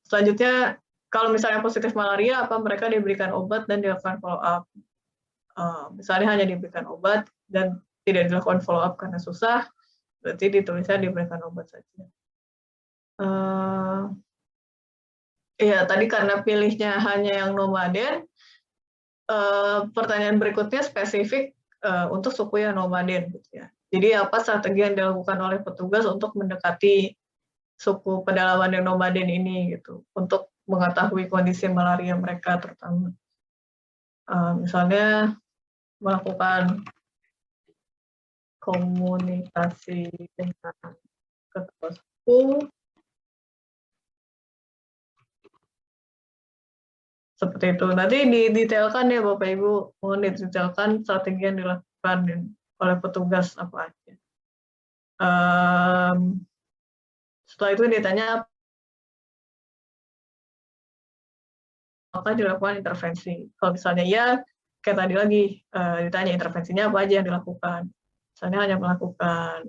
Selanjutnya, kalau misalnya positif malaria, apa mereka diberikan obat dan dilakukan follow up? Misalnya hanya diberikan obat dan tidak dilakukan follow up karena susah, berarti ditulisnya diberikan obat saja. Ya, tadi karena pilihnya hanya yang nomaden, pertanyaan berikutnya spesifik untuk suku yang nomaden. Gitu ya. Jadi apa strategi yang dilakukan oleh petugas untuk mendekati suku pedalaman yang nomaden ini, gitu, untuk mengetahui kondisi malaria mereka terutama. Misalnya melakukan komunikasi dengan ketua suku, seperti itu. Nanti didetailkan ya Bapak Ibu, mohon didetailkan strategi yang oleh petugas apa aja. Setelah itu ditanya apakah dilakukan intervensi. Kalau misalnya ya, kayak tadi lagi ditanya intervensinya apa aja yang dilakukan. Misalnya hanya melakukan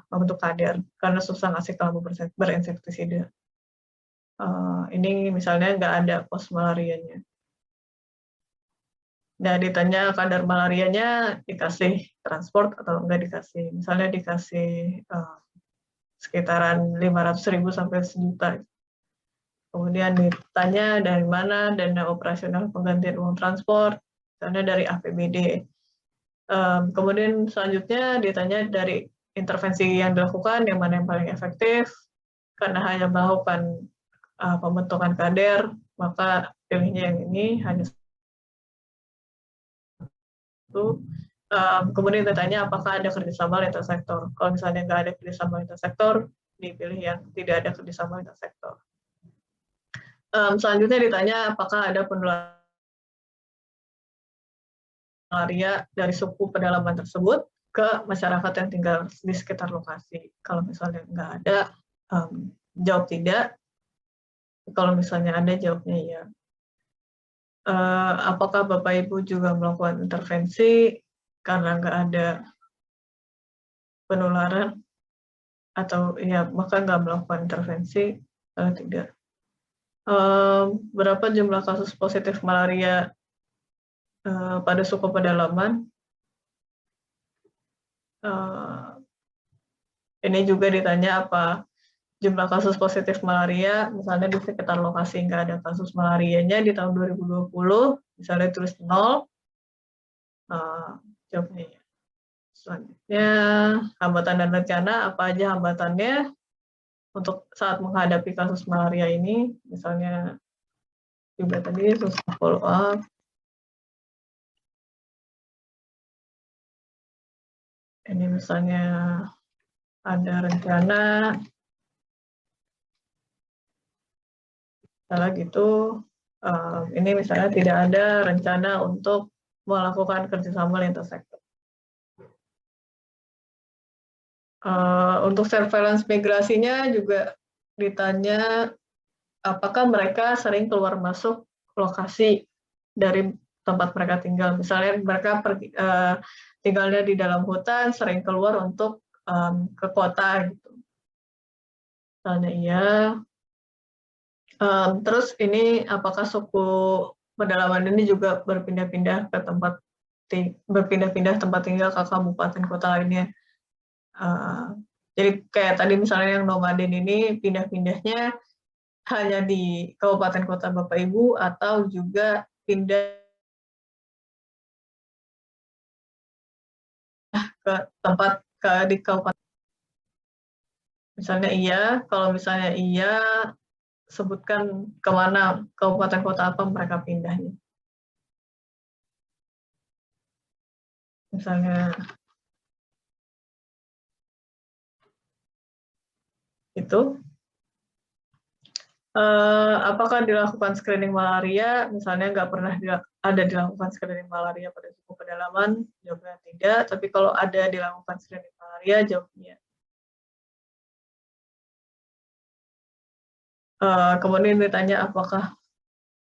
membentuk kader karena substansi asik telah berinsektisida. Ini misalnya nggak ada pos malarianya. Nah, ditanya kadar malarianya dikasih transport atau enggak dikasih. Misalnya dikasih sekitaran 500.000 sampai 1 juta. Kemudian ditanya dari mana dana operasional penggantian uang transport, misalnya dari APBD. Kemudian selanjutnya ditanya dari intervensi yang dilakukan, yang mana yang paling efektif, karena hanya melakukan pembentukan kader, maka pilihnya yang ini, hanya satu. Kemudian ditanya apakah ada kerjasama lintas sektor. Kalau misalnya nggak ada kerjasama lintas sektor, dipilih yang tidak ada kerjasama lintas sektor. Selanjutnya ditanya apakah ada penularan malaria dari suku pedalaman tersebut ke masyarakat yang tinggal di sekitar lokasi. Kalau misalnya nggak ada, jawab tidak. Kalau misalnya ada, jawabnya iya. Apakah Bapak Ibu juga melakukan intervensi karena nggak ada penularan, atau ya maka nggak melakukan intervensi, kalau tidak. Berapa jumlah kasus positif malaria pada suku pedalaman? Ini juga ditanya apa jumlah kasus positif malaria, misalnya di sekitar lokasi nggak ada kasus malarianya di tahun 2020, misalnya tulis 0, jawabnya ya. Selanjutnya, hambatan dan rencana, apa aja hambatannya untuk saat menghadapi kasus malaria ini, misalnya juga tadi susah follow up. Ini misalnya ada rencana, misalnya gitu, ini misalnya tidak ada rencana untuk melakukan kerjasama lintas sektor. Untuk surveillance migrasinya juga ditanya apakah mereka sering keluar masuk lokasi dari tempat mereka tinggal. Misalnya mereka tinggalnya di dalam hutan, sering keluar untuk ke kota gitu. Misalnya iya. Terus ini apakah suku pedalaman ini juga berpindah-pindah ke tempat tinggal ke kabupaten kota lainnya. Jadi kayak tadi misalnya yang nomaden ini pindah-pindahnya hanya di kabupaten kota Bapak Ibu atau juga pindah ke tempat di kabupaten. Misalnya iya, kalau misalnya iya, sebutkan kemana, kabupaten kota apa mereka pindahnya. Misalnya itu. Apakah dilakukan screening malaria? Misalnya nggak pernah ada dilakukan screening malaria pada suku pedalaman, jawabnya tidak. Tapi kalau ada dilakukan screening malaria, jawabnya. Kemudian ditanya apakah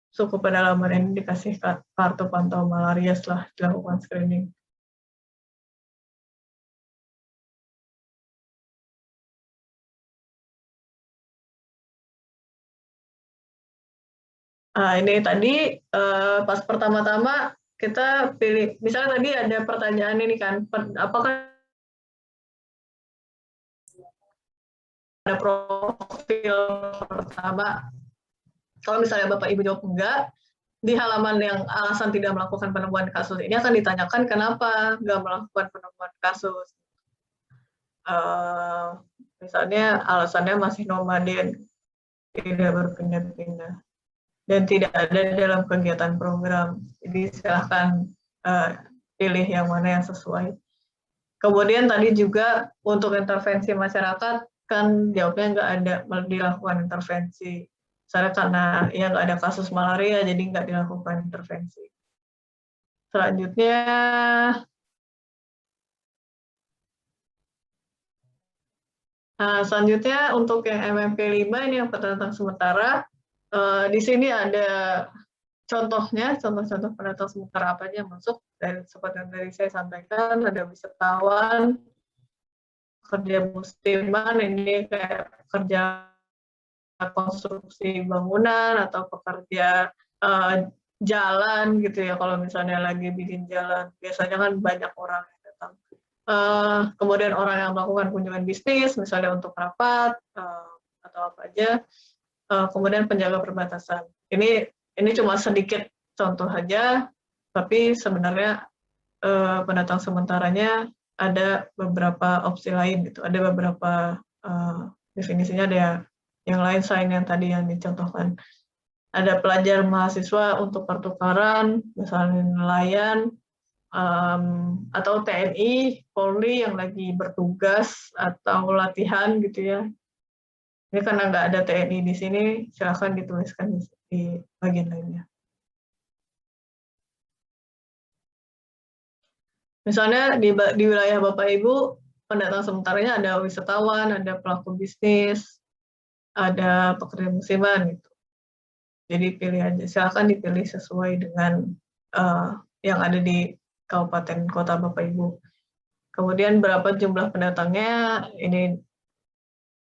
suku pedalaman ini dikasih kartu pantau malaria setelah dilakukan screening. Ini tadi pas pertama-tama kita pilih, misalnya tadi ada pertanyaan ini kan, apakah ada profil pertama? Kalau misalnya Bapak Ibu jawab enggak, di halaman yang alasan tidak melakukan penemuan kasus ini akan ditanyakan kenapa nggak melakukan penemuan kasus. Misalnya alasannya masih nomaden, tidak berpindah-pindah, dan tidak ada dalam kegiatan program. Jadi silahkan pilih yang mana yang sesuai. Kemudian tadi juga untuk intervensi masyarakat, kan jawabnya nggak ada dilakukan intervensi. Misalnya karena ya nggak ada kasus malaria, jadi nggak dilakukan intervensi. Selanjutnya, Nah, selanjutnya untuk yang MMP 5 ini yang pendatang sementara, di sini ada contohnya, contoh-contoh pendatang sementara apa aja yang masuk, dan seperti yang tadi saya sampaikan, ada wisatawan, kerja musiman, ini kayak kerja konstruksi bangunan atau pekerja jalan gitu ya, kalau misalnya lagi bikin jalan, biasanya kan banyak orang yang datang. Kemudian orang yang melakukan kunjungan bisnis, misalnya untuk rapat atau apa aja. Kemudian penjaga perbatasan. Ini cuma sedikit contoh aja, tapi sebenarnya pendatang sementaranya ada beberapa opsi lain gitu. Ada beberapa definisinya, ada yang lain selain yang tadi yang dicontohkan. Ada pelajar mahasiswa untuk pertukaran, misalnya nelayan, atau TNI, Polri yang lagi bertugas atau latihan gitu ya. Ini karena nggak ada TNI di sini, silakan dituliskan di bagian lainnya. Misalnya di wilayah Bapak Ibu, pendatang sementaranya ada wisatawan, ada pelaku bisnis, ada pekerja musiman gitu. Jadi pilih aja, silakan dipilih sesuai dengan yang ada di kabupaten kota Bapak Ibu. Kemudian berapa jumlah pendatangnya, ini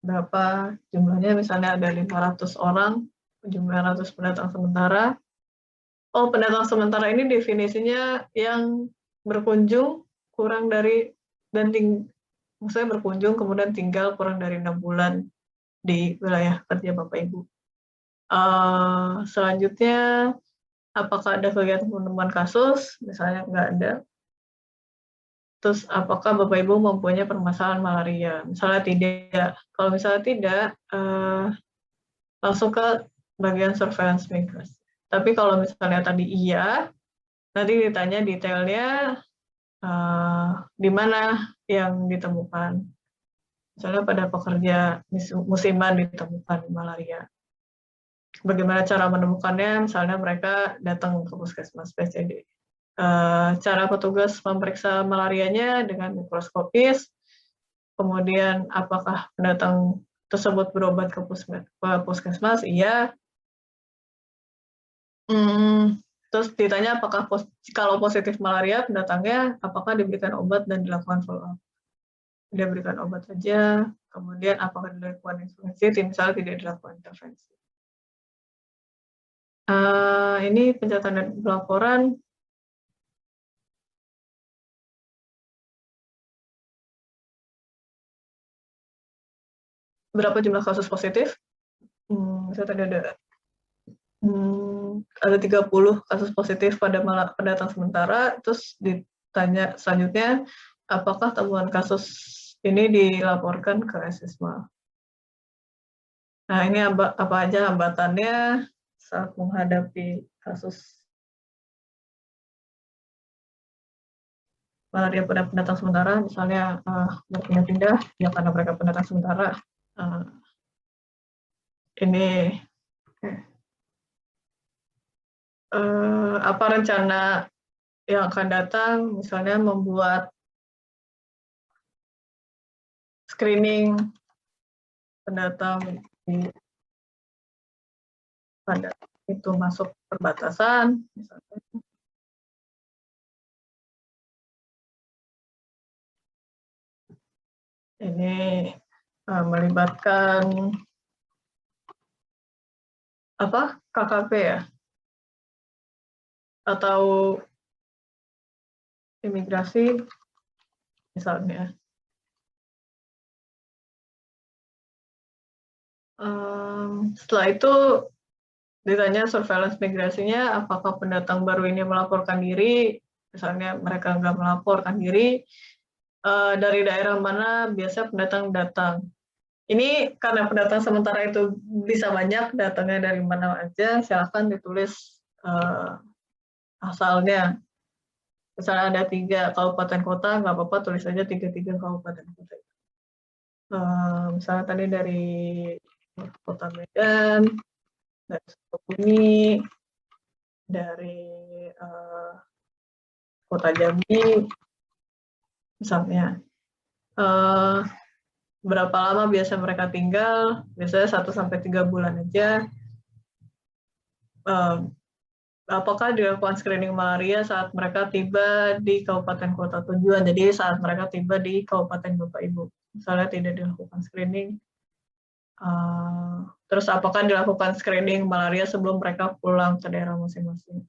berapa jumlahnya, misalnya ada 500 orang, jumlah 500 pendatang sementara. Oh, pendatang sementara ini definisinya yang berkunjung kurang dari, maksudnya berkunjung kemudian tinggal kurang dari 6 bulan di wilayah kerja Bapak Ibu. Selanjutnya, apakah ada kegiatan penemuan kasus? Misalnya nggak ada. Terus apakah Bapak Ibu mempunyai permasalahan malaria? Misalnya tidak. Kalau misalnya tidak, langsung ke bagian surveillance migrasi. Tapi kalau misalnya tadi iya, nanti ditanya detailnya di mana yang ditemukan. Misalnya pada pekerja musiman ditemukan malaria. Bagaimana cara menemukannya? Misalnya mereka datang ke puskesmas PCD. Cara petugas memeriksa malarianya dengan mikroskopis, kemudian apakah pendatang tersebut berobat ke puskesmas? Iya. Terus ditanya apakah kalau positif malaria pendatangnya apakah diberikan obat dan dilakukan follow up. Dia berikan obat saja, kemudian apakah dilakukan intervensi, misalnya tidak dilakukan intervensi. Ini pencatatan dan pelaporan. Berapa jumlah kasus positif? Saya tadi ada 30 kasus positif pada pendatang sementara, terus ditanya selanjutnya, apakah temuan kasus ini dilaporkan ke SISMA? Nah, ini apa aja hambatannya saat menghadapi kasus malaria pada pendatang sementara, misalnya berpindah-pindah, ya karena mereka pendatang sementara. Ini apa rencana yang akan datang, misalnya membuat screening pendatang pada itu masuk perbatasan, misalnya. Ini melibatkan apa, KKP ya, atau imigrasi misalnya. Setelah itu ditanya surveillance migrasinya, apakah pendatang baru ini melaporkan diri, misalnya mereka nggak melaporkan diri, dari daerah mana biasa pendatang datang. Ini karena pendatang sementara itu bisa banyak, datangnya dari mana aja, silakan ditulis asalnya. Misalnya ada 3 kabupaten kota, nggak apa-apa tulis saja 3 kabupaten kota. Misalnya tadi dari Kota Medan, dari Sukabumi, dari Kota Jambi, misalnya. berapa lama biasa mereka tinggal, biasanya 1-3 bulan aja. Apakah dilakukan screening malaria saat mereka tiba di kabupaten kota tujuan, jadi saat mereka tiba di kabupaten Bapak Ibu. Misalnya tidak dilakukan screening, terus apakah dilakukan screening malaria sebelum mereka pulang ke daerah masing-masing.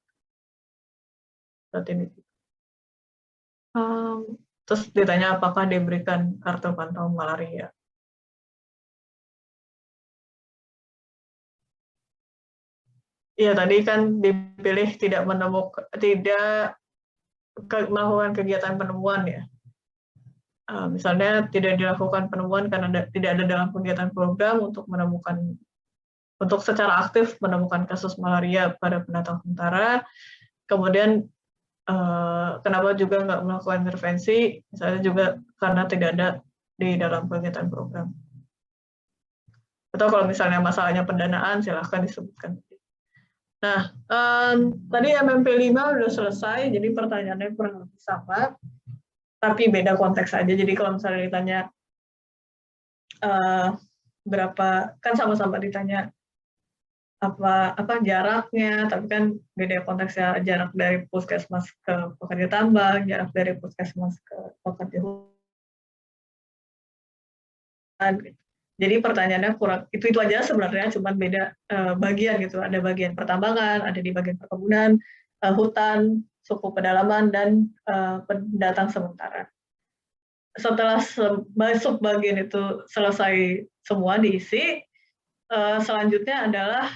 Terus ditanya apakah diberikan kartu pantau malaria. Iya, tadi kan dipilih tidak melakukan kegiatan penemuan ya. Misalnya tidak dilakukan penemuan karena tidak ada dalam kegiatan program untuk secara aktif menemukan kasus malaria pada pendatang sementara. Kemudian kenapa juga nggak melakukan intervensi? Misalnya juga karena tidak ada di dalam kegiatan program. Atau kalau misalnya masalahnya pendanaan, silahkan disebutkan. Nah, tadi MMP 5 udah selesai, jadi pertanyaannya kurang lebih sama, tapi beda konteks aja. Jadi kalau misalnya ditanya berapa, kan sama-sama ditanya apa jaraknya, tapi kan beda konteksnya, jarak dari puskesmas ke pekerja tambang, jarak dari puskesmas ke pekerja hutan. Jadi pertanyaannya kurang, itu aja sebenarnya, cuma beda bagian gitu. Ada bagian pertambangan, ada di bagian perkebunan, hutan, suku pedalaman, dan pendatang sementara. Setelah masuk bagian itu selesai semua diisi, selanjutnya adalah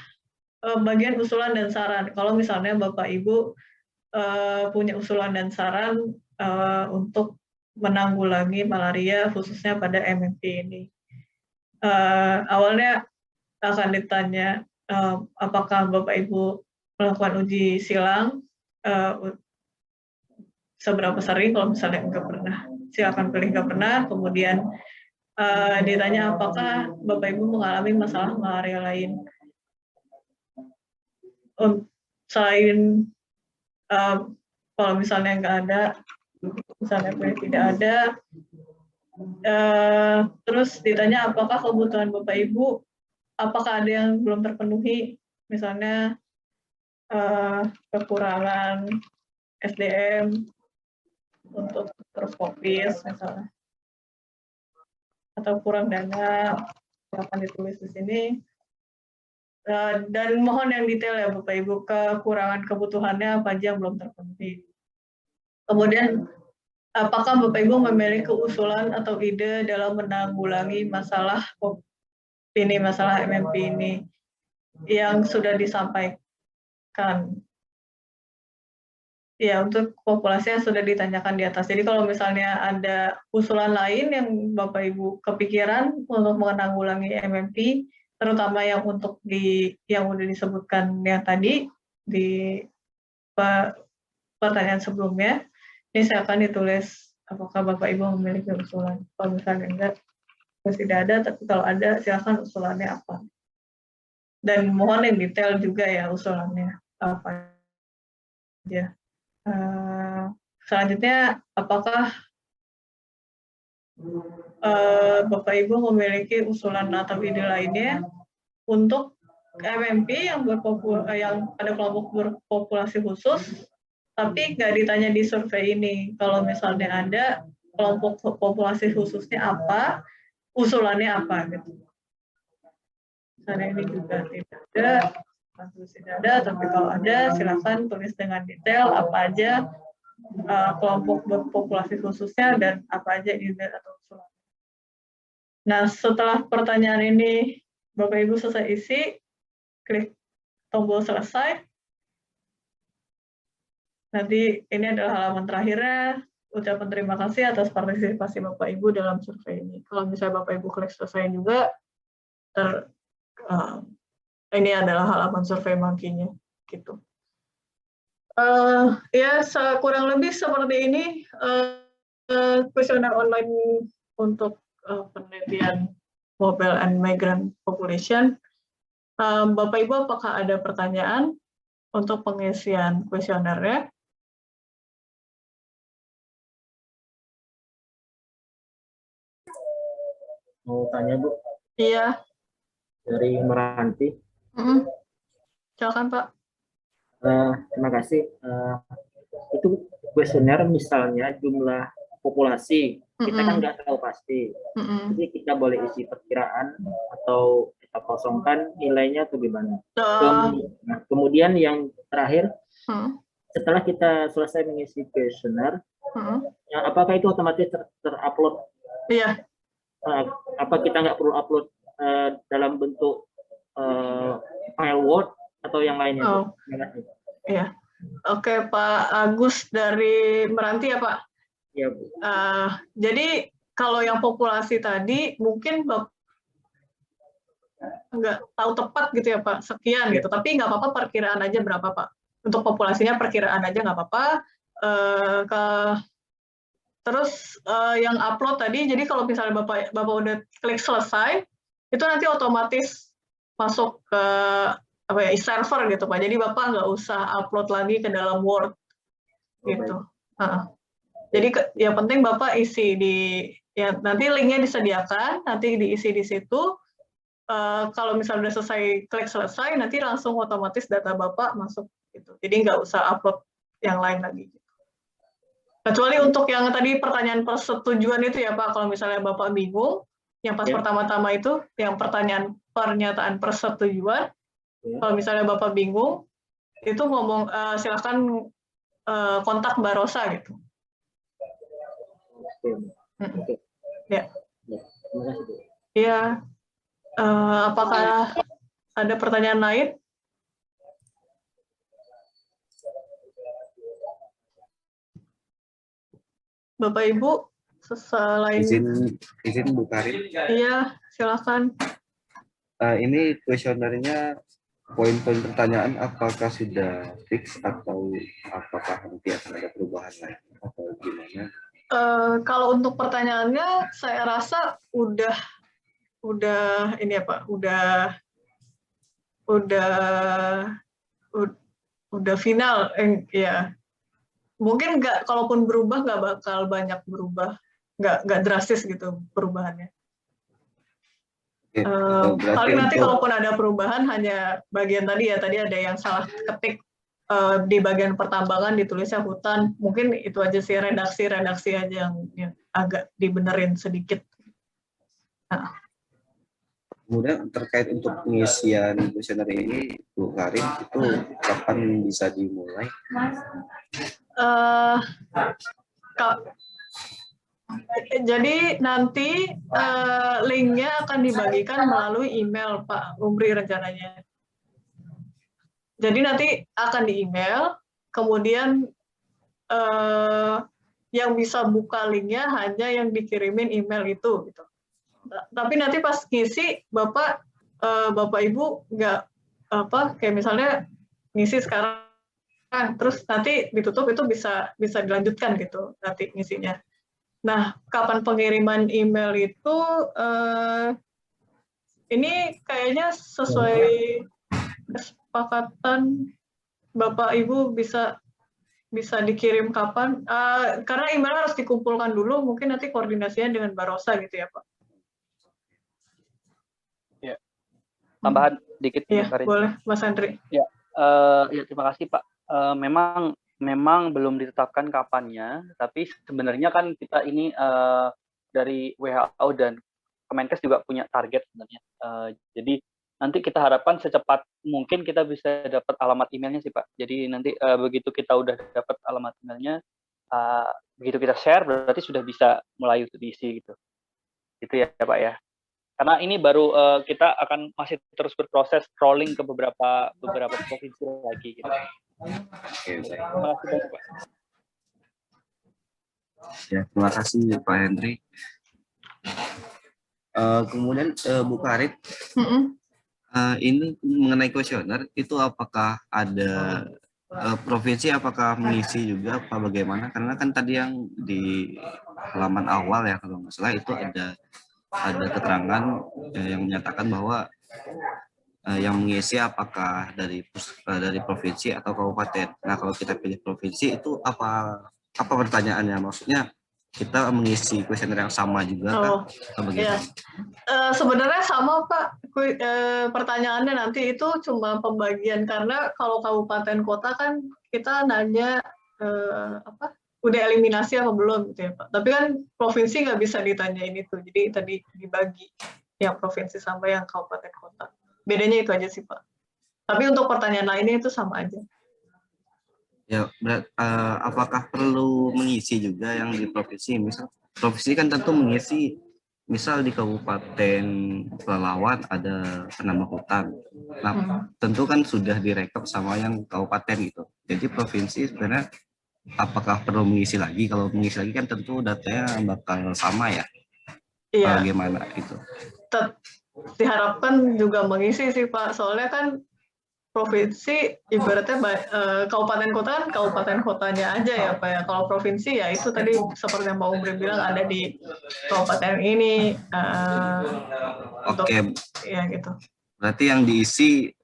bagian usulan dan saran. Kalau misalnya Bapak Ibu punya usulan dan saran untuk menanggulangi malaria khususnya pada MMP ini. Awalnya akan ditanya apakah Bapak Ibu melakukan uji silang, seberapa sering. Kalau misalnya enggak pernah, silakan pilih enggak pernah. Kemudian ditanya apakah Bapak Ibu mengalami masalah malaria lain. Selain kalau misalnya enggak ada, misalnya tidak ada, terus ditanya apakah kebutuhan Bapak Ibu, apakah ada yang belum terpenuhi, misalnya kekurangan SDM untuk terfokus misalnya, atau kurang dana, akan ditulis di sini. Dan mohon yang detail ya Bapak Ibu, kekurangan kebutuhannya apa aja yang belum terpenuhi. Kemudian apakah Bapak Ibu memiliki usulan atau ide dalam menanggulangi masalah MMP ini yang sudah disampaikan? Ya, untuk populasi yang sudah ditanyakan di atas. Jadi kalau misalnya ada usulan lain yang Bapak Ibu kepikiran untuk menanggulangi MMP, terutama yang yang sudah disebutkan yang tadi di pertanyaan sebelumnya, ini saya akan ditulis apakah Bapak Ibu memiliki usulan. Kalau misalnya enggak, tidak ada, tapi kalau ada silakan usulannya apa. Dan mohon yang detail juga ya usulannya apa aja. Selanjutnya, apakah Bapak Ibu memiliki usulan atau ide lainnya untuk MMP yang ada kelompok berpopulasi khusus, tapi nggak ditanya di survei ini. Kalau misalnya ada kelompok populasi khususnya apa, usulannya apa gitu. Misalnya ini juga tidak ada, tapi kalau ada silakan tulis dengan detail apa aja kelompok berpopulasi khususnya dan apa aja ide atau usulan. Nah, setelah pertanyaan ini Bapak Ibu selesai isi, klik tombol selesai. Nanti ini adalah halaman terakhirnya. Ucapan terima kasih atas partisipasi Bapak Ibu dalam survei ini. Kalau misalnya Bapak Ibu klik selesai juga, ini adalah halaman survei monkey-nya gitu. Ya, kurang lebih seperti ini kuesioner online untuk penelitian mobile and migrant population. Bapak Ibu, apakah ada pertanyaan untuk pengisian kuesionernya? mau tanya Bu, Iya. dari Meranti. Silakan Pak. Terima kasih. Itu kuesioner misalnya jumlah populasi, kita kan nggak tahu pasti. Jadi kita boleh isi perkiraan atau kita kosongkan nilainya atau gimana. Nah, kemudian yang terakhir, setelah kita selesai mengisi kuesioner, ya, apakah itu otomatis terupload? Iya. Apa kita nggak perlu upload dalam bentuk file Word atau yang lainnya? Iya. Oke, Pak Agus dari Meranti ya Pak? Iya Bu. Jadi kalau yang populasi tadi mungkin nggak tahu tepat gitu ya Pak, sekian gitu. Tapi nggak apa-apa, perkiraan aja berapa Pak. Untuk populasinya perkiraan aja nggak apa-apa. Terus yang upload tadi, jadi kalau misalnya Bapak udah klik selesai, itu nanti otomatis masuk ke apa ya, server gitu Pak. Jadi Bapak nggak usah upload lagi ke dalam Word gitu. Jadi yang penting Bapak isi ya nanti linknya disediakan, nanti diisi di situ. Kalau misalnya udah selesai, klik selesai, nanti langsung otomatis data Bapak masuk gitu. Jadi nggak usah upload yang lain lagi. Kecuali untuk yang tadi pertanyaan persetujuan itu ya Pak, kalau misalnya Bapak bingung, yang pas pertama-tama itu, yang pernyataan persetujuan, kalau misalnya Bapak bingung, itu ngomong silakan kontak Mbak Rosa gitu. Ya. Iya. Apakah ada pertanyaan lain? Bapak Ibu, selain izin Bu Karin. Iya, silakan. Ini kuesionernya poin-poin pertanyaan apakah sudah fix atau apakah nanti akan ada perubahan lain atau gimana? Kalau untuk pertanyaannya, saya rasa udah ini ya Pak, udah final ya. Mungkin nggak, kalaupun berubah nggak bakal banyak berubah, nggak drastis gitu perubahannya. Paling nanti kalaupun ada perubahan hanya bagian tadi ya, tadi ada yang salah ketik di bagian pertambangan ditulisnya hutan, mungkin itu aja sih, redaksi aja yang agak dibenerin sedikit. Kemudian terkait untuk pengisian kuesioner ini, Bu Karin, itu kapan bisa dimulai? Jadi nanti linknya akan dibagikan melalui email Pak Umri rencananya. Jadi nanti akan di email, kemudian yang bisa buka linknya hanya yang dikirimin email itu. Gitu. Tapi nanti pas ngisi Bapak Ibu nggak kayak misalnya ngisi sekarang, terus nanti ditutup, itu bisa dilanjutkan gitu nanti ngisinya. Nah, kapan pengiriman email itu ini kayaknya sesuai kesepakatan Bapak Ibu bisa dikirim kapan? Karena email harus dikumpulkan dulu, mungkin nanti koordinasinya dengan Mbak Rosa gitu ya Pak. Ya. Tambahan dikit. Ya, boleh Mas Andri. Ya, terima kasih Pak. Memang belum ditetapkan kapannya, tapi sebenarnya kan kita ini dari WHO dan Kemenkes juga punya target sebenarnya. Jadi nanti kita harapkan secepat mungkin kita bisa dapat alamat emailnya sih Pak. Jadi nanti begitu kita udah dapat alamat emailnya, begitu kita share berarti sudah bisa mulai diisi gitu. Gitu ya Pak ya. Karena ini baru kita akan masih terus berproses rolling ke beberapa provinsi lagi gitu. Terima kasih banyak Pak. Ya, terima kasih Pak Hendri. Kemudian Bu Karin, ini mengenai kuesioner itu apakah ada provinsi apakah mengisi juga apa bagaimana? Karena kan tadi yang di halaman awal ya kalau nggak salah itu ada keterangan yang menyatakan bahwa yang mengisi apakah dari provinsi atau kabupaten. Nah, kalau kita pilih provinsi itu apa pertanyaannya? Maksudnya kita mengisi kuesioner yang sama juga kan? Iya. Sebenarnya sama Pak, pertanyaannya nanti itu cuma pembagian, karena kalau kabupaten kota kan kita nanya udah eliminasi apa belum gitu ya Pak. Tapi kan provinsi nggak bisa ditanyain itu, jadi tadi dibagi yang provinsi sama yang kabupaten kota. Bedanya itu aja sih Pak. Tapi untuk pertanyaan lainnya itu sama aja. Ya, apakah perlu mengisi juga yang di provinsi? Misal provinsi kan tentu mengisi, misal di Kabupaten Pelalawan ada penambang hutan. Nah, tentu kan sudah direkap sama yang kabupaten gitu. Jadi provinsi sebenarnya apakah perlu mengisi lagi? Kalau mengisi lagi kan tentu datanya bakal sama ya. Iya. Bagaimana itu? Diharapkan juga mengisi sih Pak. Soalnya kan provinsi ibaratnya kabupaten kota kan kabupaten kotanya aja ya Pak ya. Kalau provinsi ya itu tadi seperti yang Pak Umri bilang ada di kabupaten ini. Oke. Ya gitu. Berarti yang diisi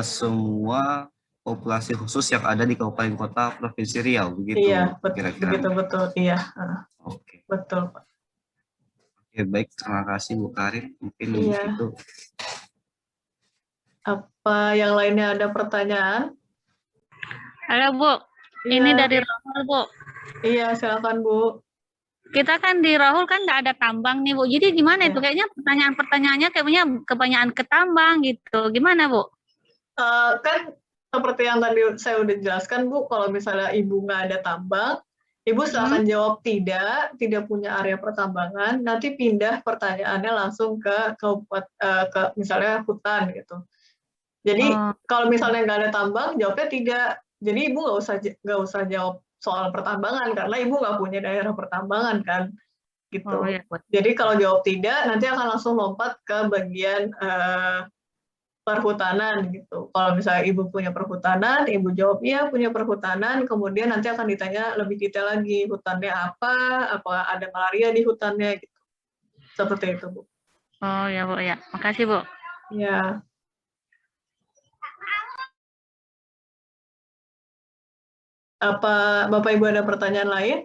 semua populasi khusus yang ada di kabupaten kota provinsi Riau begitu? Iya, kira-kira. begitu betul. Iya. Oke. Betul Pak. Oke, baik, terima kasih Bu Karin. Mungkin itu. Apa yang lainnya ada pertanyaan? Halo Bu, ini dari Rahul Bu. Iya, silakan Bu. Kita kan di Rahul kan nggak ada tambang nih Bu, jadi gimana itu? Kayaknya pertanyaannya kayaknya kebanyakan ke tambang gitu. Gimana Bu? Kan seperti yang tadi saya udah jelaskan Bu, kalau misalnya Ibu nggak ada tambang, Ibu silakan jawab tidak punya area pertambangan, nanti pindah pertanyaannya langsung ke misalnya hutan gitu. Jadi kalau misalnya nggak ada tambang, jawabnya tidak. Jadi Ibu nggak usah jawab soal pertambangan karena Ibu nggak punya daerah pertambangan kan, gitu. Jadi kalau jawab tidak, nanti akan langsung lompat ke bagian perhutanan gitu. Kalau misalnya Ibu punya perhutanan, Ibu jawab iya punya perhutanan, kemudian nanti akan ditanya lebih detail lagi hutannya apa ada malaria di hutannya gitu. Seperti itu Bu. Oh ya Bu ya, makasih Bu. Ya. Apa Bapak Ibu ada pertanyaan lain?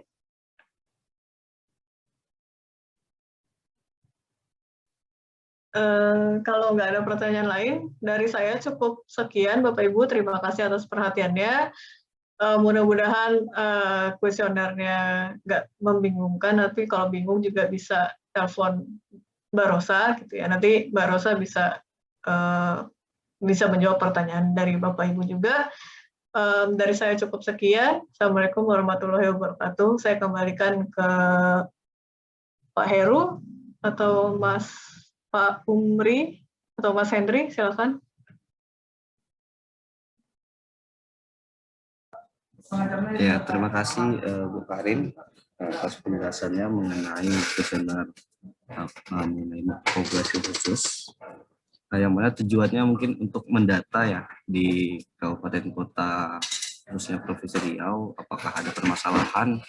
Kalau nggak ada pertanyaan lain, dari saya cukup sekian Bapak Ibu. Terima kasih atas perhatiannya. Mudah-mudahan kuesionernya nggak membingungkan. Nanti kalau bingung juga bisa telepon Mbak Rosa gitu ya. Nanti Mbak Rosa bisa menjawab pertanyaan dari Bapak Ibu juga. Dari saya cukup sekian. Assalamualaikum warahmatullahi wabarakatuh. Saya kembalikan ke Pak Heru atau Pak Umri atau Mas Hendri, silakan. Ya, terima kasih Bu Karin atas penjelasannya mengenai kuesioner mengenai populasi khusus. Yang mana tujuannya mungkin untuk mendata ya di kabupaten kota khususnya Provinsi Riau, apakah ada permasalahan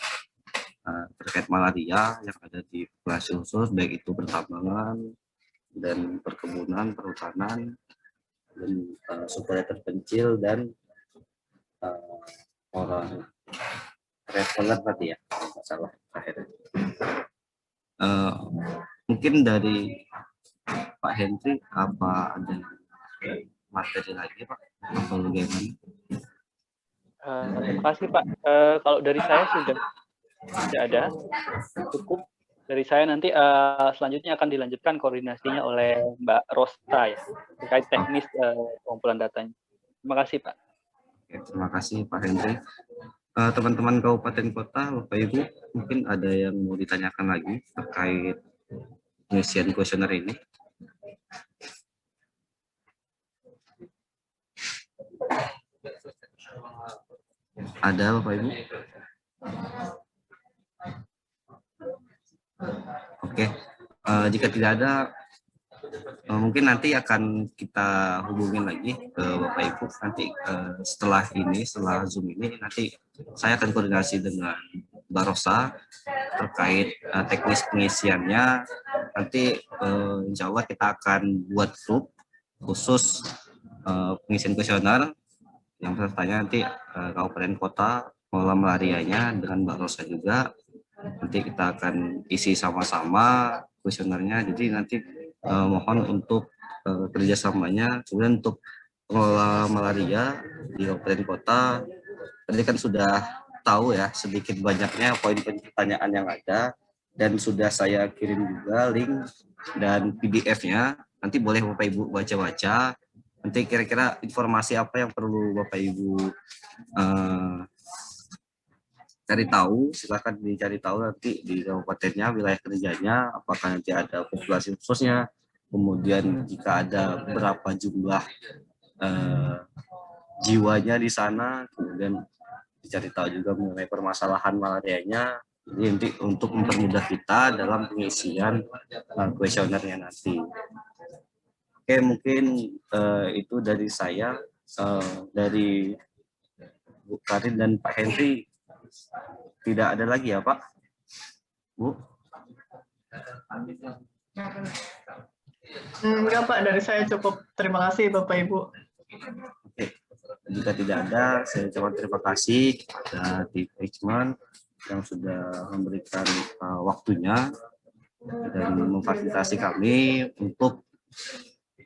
terkait malaria yang ada di populasi khusus, baik itu pertambangan dan perkebunan, perhutanan, dan suku terpencil dan orang traveler tadi ya, masalah terakhir. Mungkin dari Pak Hendri, apa ada materi lagi Pak? Apa bagaimana? Terima kasih Pak. Kalau dari saya sudah tidak ada, cukup. Dari saya nanti selanjutnya akan dilanjutkan koordinasinya oleh Mbak Rosta ya, terkait teknis pengumpulan datanya. Terima kasih Pak. Oke, terima kasih Pak Hendri. Teman-teman kabupaten kota, Bapak Ibu, mungkin ada yang mau ditanyakan lagi terkait pengisian kuesioner ini? Ada Bapak Ibu? Oke, jika tidak ada, mungkin nanti akan kita hubungin lagi ke Bapak Ibu. Nanti setelah Zoom ini, nanti saya akan koordinasi dengan Mbak Rosa terkait teknis pengisiannya. Nanti insya Allah kita akan buat grup khusus pengisian kuesioner yang pesertanya nanti kabupaten kota, pengelola malarianya dengan Mbak Rosa juga. Nanti kita akan isi sama-sama kuesionernya. Jadi nanti mohon untuk kerjasamanya. Kemudian untuk pengelola malaria di kabupaten kota, tadi kan sudah tahu ya sedikit banyaknya poin-poin pertanyaan yang ada, dan sudah saya kirim juga link dan PDF-nya. Nanti boleh Bapak Ibu baca-baca. Nanti kira-kira informasi apa yang perlu Bapak Ibu cari tahu, silakan dicari tahu nanti di kabupatennya, wilayah kerjanya, apakah nanti ada populasi khususnya, kemudian jika ada berapa jumlah jiwanya di sana, kemudian dicari tahu juga mengenai permasalahan malarianya. Jadi nanti untuk mempermudah kita dalam pengisian kuesionernya nanti. Oke, mungkin itu dari saya, dari Bu Karin dan Pak Henry. Tidak ada lagi ya Pak? Bu? Enggak Pak, dari saya cukup. Terima kasih Bapak Ibu. Oke. Jika tidak ada, saya ucapkan terima kasih kepada tim manajemen yang sudah memberikan waktunya dan memfasilitasi kami untuk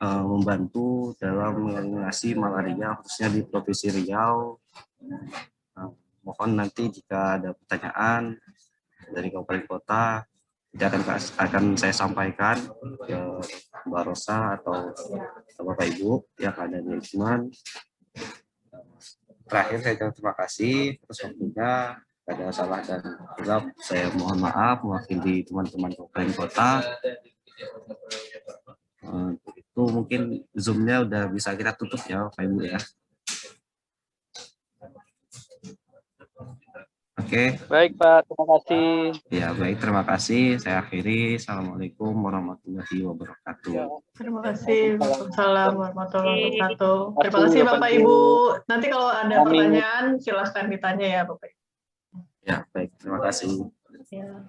membantu dalam mengatasi malaria khususnya di Provinsi Riau. Mohon nanti jika ada pertanyaan dari kabupaten kota, akan saya sampaikan ke Mbak Rosa atau Bapak Ibu yang ada di manajemen. Terakhir saya ucapkan terima kasih atas waktunya. Ada salah dan hilaf, saya mohon maaf mewakili teman-teman kabupaten kota. Itu mungkin Zoom-nya udah bisa kita tutup ya Bapak Ibu ya. Oke. Baik Pak, terima kasih. Ya baik, terima kasih. Saya akhiri. Assalamualaikum warahmatullahi wabarakatuh. Terima kasih. Waalaikumsalam warahmatullahi wabarakatuh. Terima kasih Bapak Ibu. Nanti kalau ada pertanyaan silahkan ditanya ya Bapak Ibu. Ya baik, terima kasih. Ya.